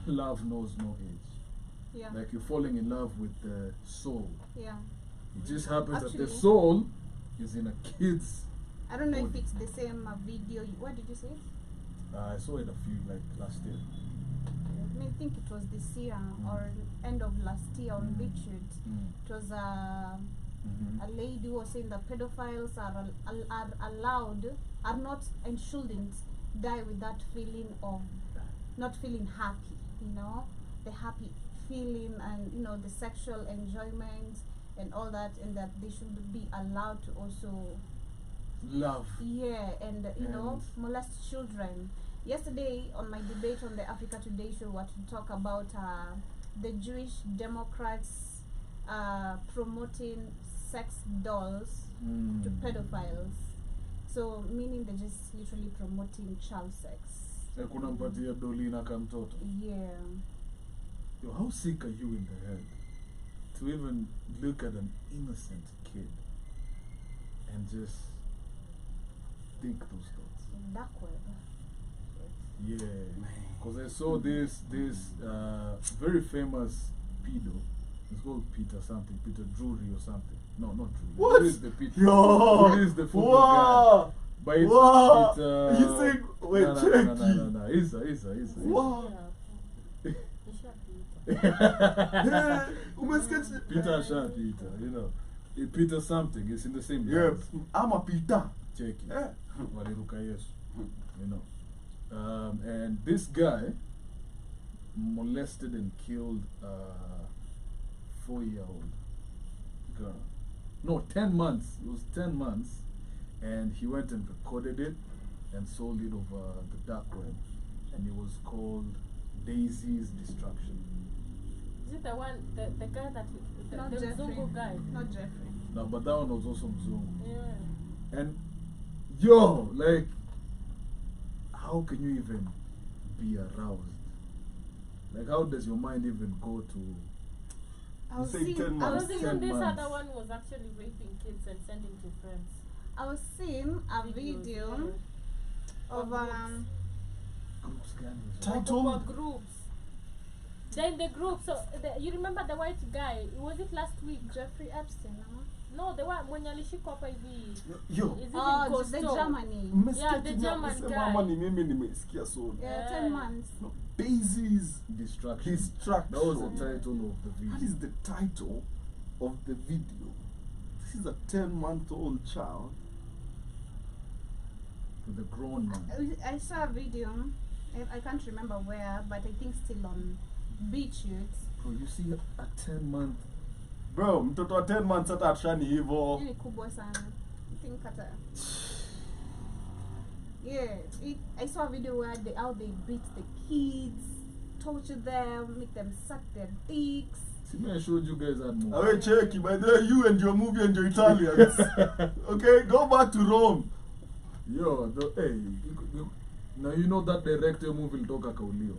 love knows no age. Yeah. Like you're falling in love with the soul. Yeah. It just happens that the Actually- soul is in a kid's. I don't know if Good. it's the same video. What did you say? I saw it a few like last year. I think it was this year or end of last year on Richard. It was a lady who was saying that pedophiles are allowed, are not and shouldn't die with that feeling of not feeling happy, you know, the happy feeling and, you know, the sexual enjoyment and all that, and that they should be allowed to also, Love. yeah, and, you know, molest children. Yesterday on my debate on the Africa Today show, what to talk about the Jewish Democrats promoting sex dolls to pedophiles. So meaning they're just literally promoting child sex. Kuna mpatia dolina kama mtoto. Yeah. Yo, how sick are you in the head to even look at an innocent kid and just think those thoughts? Dark web. Yeah, because I saw this very famous pedo. It's called Peter something, Peter Drury or something. No, not Drury. What? Who is the Peter? Yo! Who is the football guy? But it's, Wow! it's You think, wait, no. Isa. Wow! Umesikia? Peter Sha Peter, you know. Peter something, it's in the same Yeah, lines. I'm a Peter. Check it. Yeah. Waliruka Yesu, you know. And this guy molested and killed a 4-year-old girl. No, 10 months. It was 10 months. And he went and recorded it and sold it over the dark web. And it was called Daisy's Destruction. Is it the one, the guy that, Not the Jeffrey. Mzungu guy? Not Jeffrey. No, but that one was also Mzungu. Yeah. And yo, like, how can you even be aroused? Like, how does your mind even go to? I was say seeing, 10 I months. was seeing, 10 This months. other one was actually raping kids and sending to friends. I was seeing a Videos, video yeah. of Groups can Title? For groups. Then the group, so you remember the white guy? Was it last week? Jeffrey Epstein. No, the one when alishikwa hapa hivi. Yo. Is it in Oh, the Coastal? Germany. Yeah, the German guy. Mama ni mimi nimesikia so. Yeah, Yeah. 10 months. No, Daisy's Destruction. Destruction. That was the title of the video. That is the title of the video. This is a 10-month-old child. With a grown man. I saw a video. I can't remember where, but I think still on BitChute. Bro, you see a 10-month. Bro, mtoto wa 10 months hata atshani hivo. Hii ni kubwa sana. I think hata. Yeah, I saw a video where how they beat the kids, torture them, make them suck their dicks. See, me, I showed you guys that movie. Awe cheki, by the way, you and your movie and your Italians. Okay, go back to Rome. Yo, hey, now you know that director movie Toka Kaulio.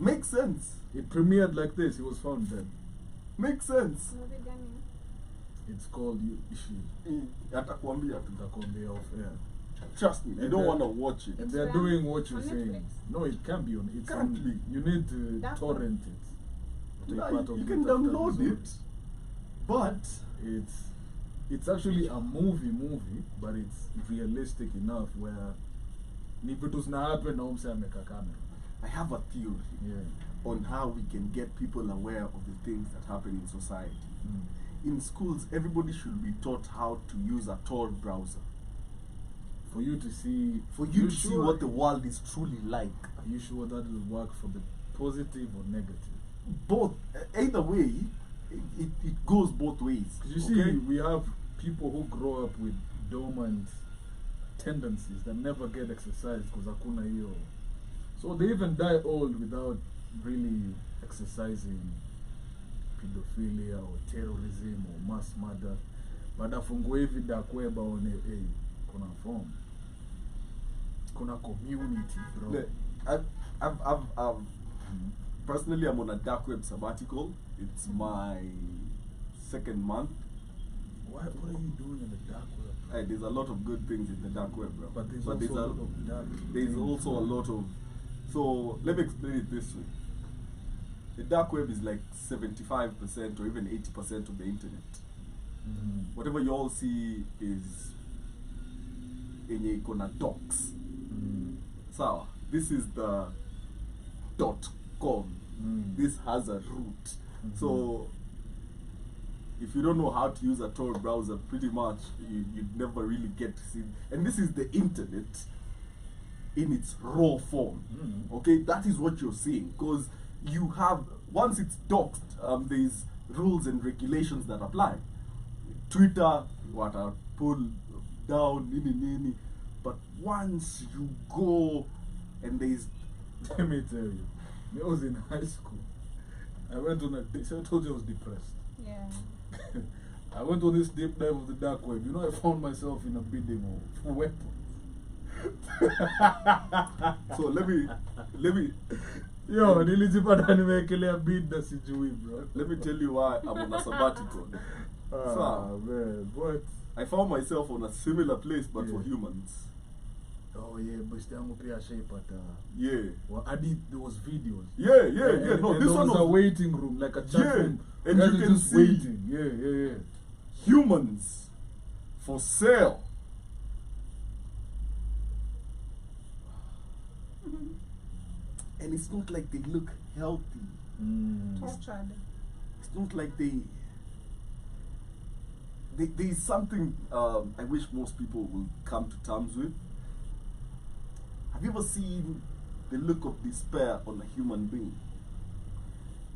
Makes sense. It premiered like this. He was found dead. Makes sense. Movie gani? It's called Atakwambia tu. Takombia of Air. Trust me, you And don't then- want to watch it. And they're It's doing what you're on saying. Netflix. No, it can't be on. It's Can't on. be. You need to That's torrent it. Take Nah, part of you it can after download episode. it, but It's actually a movie, but it's realistic enough where ni vitu zina happen na umse ameka kamera. I have a theory Yeah. on how we can get people aware of the things that happen in society. Mm. In schools, everybody should be taught how to use a Tor browser. For you to see, For you to see what the world is truly like. Are you sure that will work for the positive or negative? Both, either way, it goes both ways. 'Cause you see, we have people who grow up with dormant tendencies that never get exercised because hakuna hiyo. So they even die old without really exercising pedophilia or terrorism or mass murder. But afungue hivi dark web aone, hey, kuna form. Kuna community, bro. I've personally, I'm on a dark web sabbatical. It's my second month. What are you doing in the dark web? Hey, there's a lot of good things in the dark web, bro. But there's also a lot of dark there's things. also a lot of. So let me explain it this way. The dark web is like 75% or even 80% of the internet. Mhm. Whatever you all see is yenye iko na docs. Mm. Sawa, this is the .com. Mm. This has a root. Mhm. So if you don't know how to use a Tor browser, pretty much you'd never really get to see. And this is the internet in its raw form. Mm. Okay, that is what you're seeing. Because you have, once it's doxed, there's rules and regulations that apply. Twitter, what I pull down, nini. But once you go and there's Let me tell you, when I was in high school, I went on a so I told you I was depressed. Yeah. I went on this deep dive of the dark web. You know, I found myself in a bidding for weapons. So let me Yo, nilijipata nimewekelea bid na sijui, bro. let me tell you why I'm on a sabbatical. Ah, man, what? I found myself on a similar place, but for Yeah. humans. Oh yeah, but yangu pia shaipata. Yeah. Well, I did. There was videos. Yeah. And No, and this there one was a was waiting room, like a chat Yeah, room. and Guys you are can just see- waiting. Yeah. humans for sale. And it's not like they look healthy. Tortured. It's not like there's something I wish most people will come to terms with. Have you ever seen the look of despair on a human being?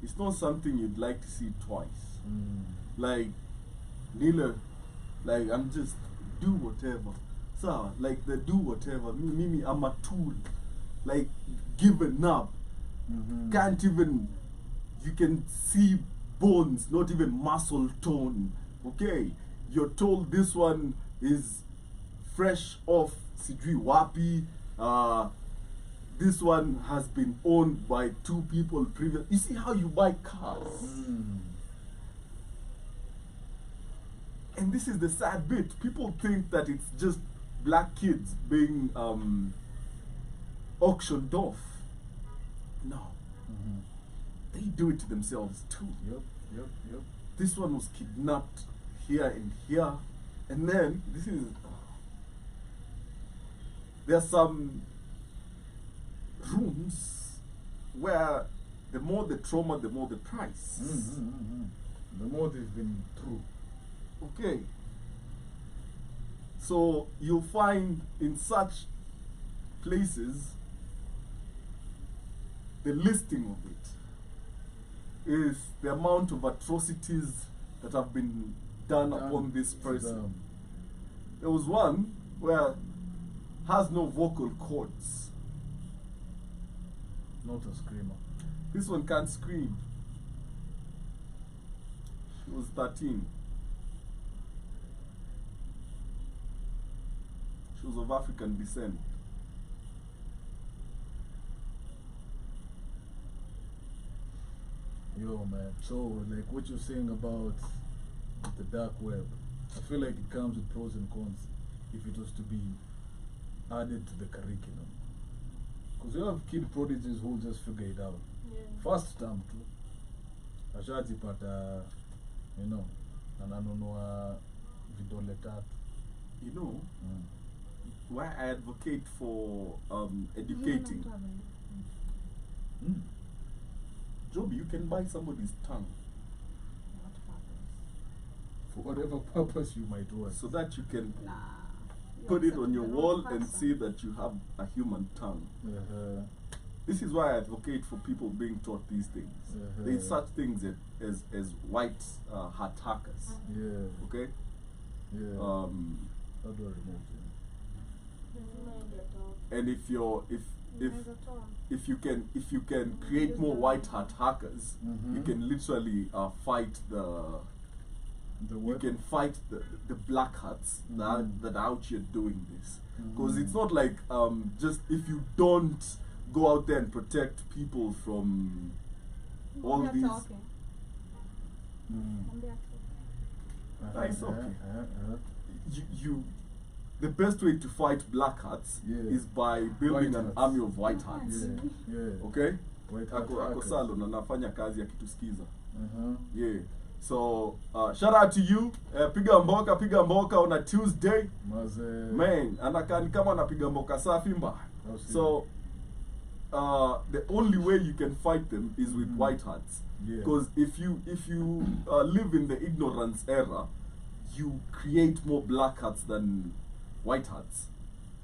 It's not something you'd like to see twice. Like, Nila, like, I'm just do whatever. So, like, the do whatever. Me, I'm a tool. Like, given up. Can't even, you can see bones, not even muscle tone. Okay? You're told this one is fresh off Sijui Wapi. This one has been owned by 2 people previous. You see how you buy cars? And this is the sad bit. People think that it's just black kids being auctioned off. No. They do it to themselves too. Yep. This one was kidnapped here and here. And then, there's some rooms where the more the trauma, the more the price. The more they've been through. Okay. So you'll find in such places the listing of it is the amount of atrocities that have been done upon this person. There was one where has no vocal cords. Not a screamer. This one can't scream. She was 13. She was of African descent. Yo, man. So, like what you're saying about the dark web, I feel like it comes with pros and cons if it was to be added to the curriculum. Because you have kid prodigies who just figure it out. Yeah. First term too. Ashajipata, you know, ananunua vidole tatu. You know, why I advocate for educating. Joby, you can buy somebody's tongue For whatever purpose you might want. so that you can Nah. put it on your accept the wall wrong and person. see that you have a human tongue. This is why I advocate for people being taught these things. There's such things as white hat hackers. Yeah. Okay? Yeah. How do I remove it? Mind at all. And if Unaweza toa. if you can create more white hat hackers, you Mhm. can literally fight the The you web? can fight the black hats that are out here doing this. Because it's not like just if you don't go out there and protect people from all Mwambie these. atoke. Mwambie atoke. It's okay. You the best way to fight black hats Yeah. is by building White an hats. army of white hats. Yeah. Okay? White hat Ako hackers. Salon anafanya kazi akitusikiza. Uh-huh. Yeah. So shout out to you. Piga mboka on a Tuesday. Maze. Man, anakaa ni kama anapiga mboka safi mbaya. I'll see. So the only way you can fight them is with white hats. Yeah. Because if you live in the ignorance era, you create more black hats than white hats.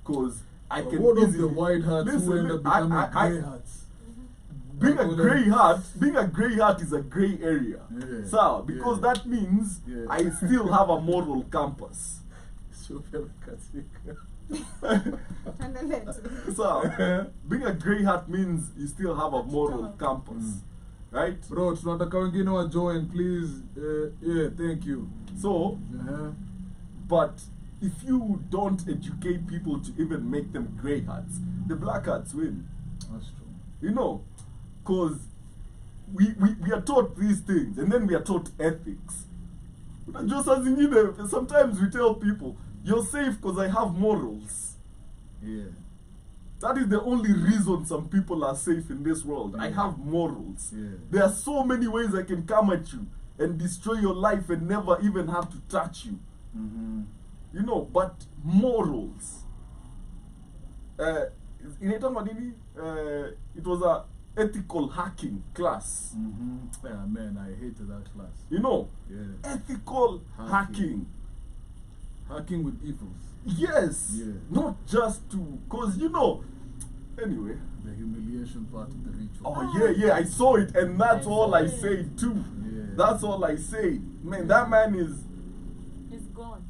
Because I can What of easily the white hats who Listen, end up I- becoming I- grey hats? being a Like, being a grey hat is a grey area. Yeah. So because Yeah. that means Yeah. I still have a moral compass. Sofia amekatika. Tuendelee tu. So being a grey hat means you still have a moral compass. right? Bro, tunataka wengine wa join, please. Yeah, thank you. So, Uh-huh. but if you don't educate people to even make them grey hats, the black hats win. That's true. You know, because we are taught these things and then we are taught ethics. Unajua saa zingine, sometimes we tell people, you're safe because I have morals. Yeah. That is the only reason some people are safe in this world. I have morals. Yeah. There are so many ways I can come at you and destroy your life and never even have to touch you. Mm-hmm. You know, but morals. Inaitangwa nini? It was a ethical hacking class. Mm-hmm. Yeah, man, I hated that class. You know, Yeah. ethical hacking. Hacking with evils. Yes. Yeah. Not just to, cause you know. Anyway. The humiliation part of the ritual. Oh yeah, I saw it, and that's all I said too. Yeah. That's all I say. Man, that man is. He's gone.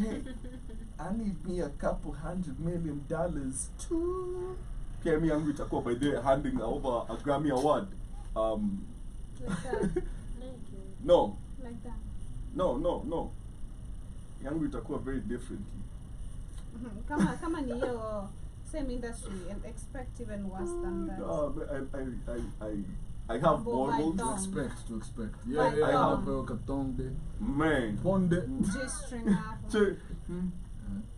Hey, I need me a couple $100 million too. Okay, me and Itakuwa by there handing over a Grammy award. Like that. Thank you. No, Like that. no. Yangu itakuwa very differently. Kama ni hiyo same industry and expect even worse than that. I have Boy, morals. don't. To expect. Yeah, Like, yeah, I um, have katonde. Man. Ponde. G-string hapo. Che-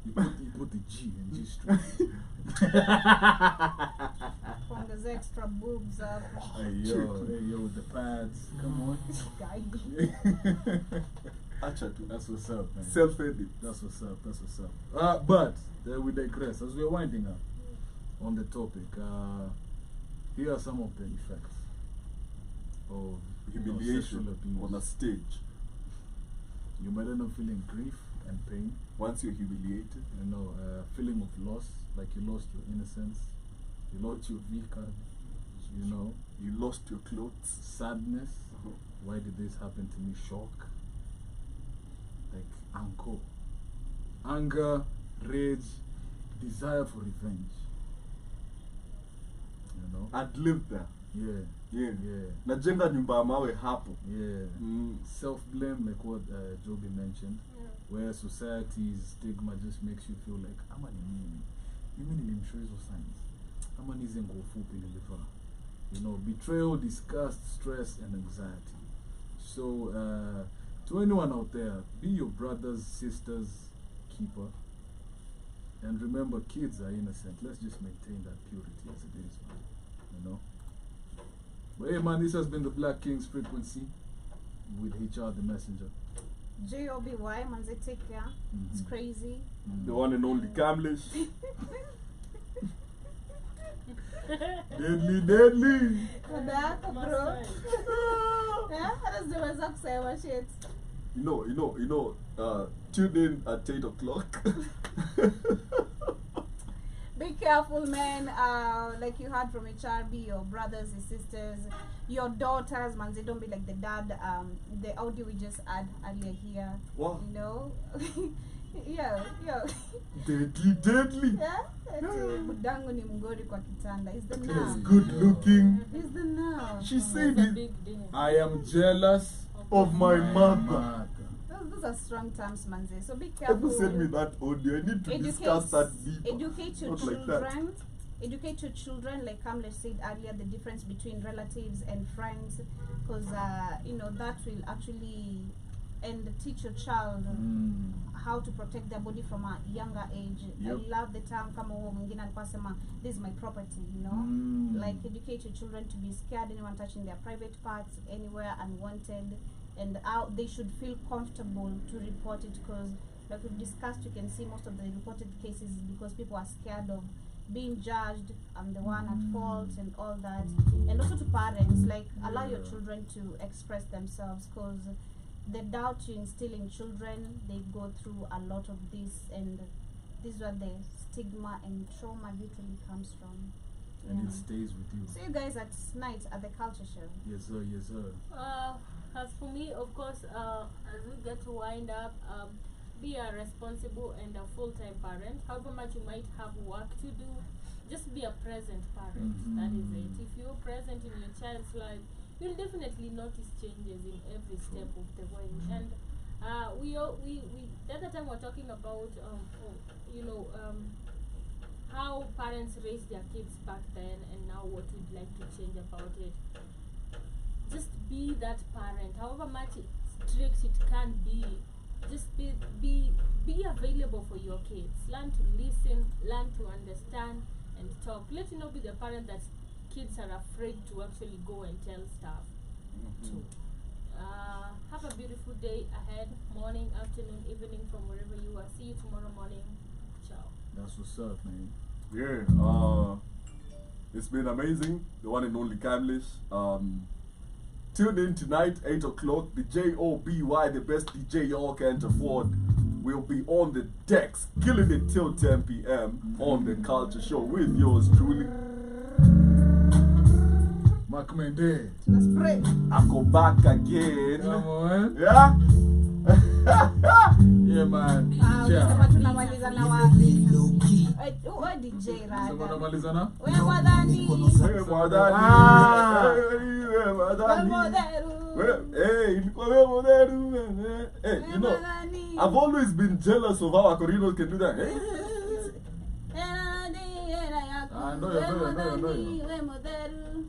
You put the G in G string. Kuongeza extra boobs hapo. Hey yo, with the pads. Come on. Guy. Acha tu. That's what's up, man. Self-edit. That's what's up. But we digress as we're winding up on the topic. Here are some of the effects of Humiliation sexual abuse. on a stage. You might end up feeling grief and pain. Once you're humiliated. You know, feeling of loss, like you lost your innocence, you lost your vehicle. You know, You lost your clothes. sadness. Uh-huh. Why did this happen to me? Shock. Like anger, rage, desire for revenge. You know? I'd lived there. Yeah, Yeah. yeah, Najenga nyumba ya mawe hapo. yeah. Mm. Self-blame, like what Joby mentioned, where society's stigma just makes you feel like, ama ni nini? Mimi nilimshow hizo signs. Ama nize nguo fupi nilivaa. You know, betrayal, disgust, stress, and anxiety. So, to anyone out there, be your brother's, sister's keeper. And remember, kids are innocent. Let's just maintain that purity as it is, man. You know? But hey, man, this has been the Black Kings Frequency with HR the Messenger. J-O-B-Y, manze, take care. It's Mhm. crazy. The one and only Kamlesh. Deadly. Dada yako bro. Hata siweza kusema shit. You know, tune in at 8 o'clock. Be careful, man. Like you heard from HRB, your brothers, your sisters, your daughters, man. They don't be like the dad. The audio we just had earlier here. Wow. You know, yo. Deadly. Yeah. Budangu ni mgori kwa kitanda. He's the He's now. good looking. He's the now. She It's said a it big deal. I am jealous of my mother. Those are strong terms, manze. So be careful. People send me that audio. I need to discuss that deeper. Educate your Not like that. children. Educate your children, like Kamlesh said earlier, the difference between relatives and friends, because you know that will actually teach your child how to protect their body from a younger age. Yep. I love the term kama huo mwingine alikuwa sema, this is my property, you know. Like educate your children to be scared anyone touching their private parts anywhere unwanted, and out they should feel comfortable to report it, because like we've discussed, you can see most of the reported cases is because people are scared of being judged, I'm the one at fault and all that. And also to parents, like allow your children to express themselves, because the doubt you instill in children, they go through a lot of this, and this is where the stigma and trauma literally comes from. and Yeah. it stays with you. See you guys at night at the culture show. Yes, sir. Yes, sir. As for me, of course, as we get to wind up, be a responsible and a full-time parent. However much you might have work to do, just be a present parent. That is it. If you're present in your child's life, you'll definitely notice changes in every step of the way. And we the other time we're talking about how parents raised their kids back then and now what we'd like to change about it. Just be that parent, however much strict it can be. Just be available for your kids. Learn to listen, learn to understand and talk. Let you not be the parent that kids are afraid to actually go and tell stuff to. Have a beautiful day ahead, morning, afternoon, evening, from wherever you are. See you tomorrow morning. Ciao. That's what's up, man. Yeah, it's been amazing. The one and only Camlish. Tune in tonight, 8 o'clock. The JOBY, the best DJ y'all can't afford, will be on the decks, killing it till 10 p.m. on the Culture Show with yours truly. Mark Mende. Let's pray. I go back again. Come on. Yeah? Yeah, man. Unasema tunamaliza na wapi? Wewe DJ Sema Rada. tunamalizana? Wewe mwadhani. Wewe mwadhani. Wewe mwadhani. Ilikuwa wewe modelu. Hey, you know, I've always been jealous of how Akorinos can do that. Hey? No. Wewe modelu.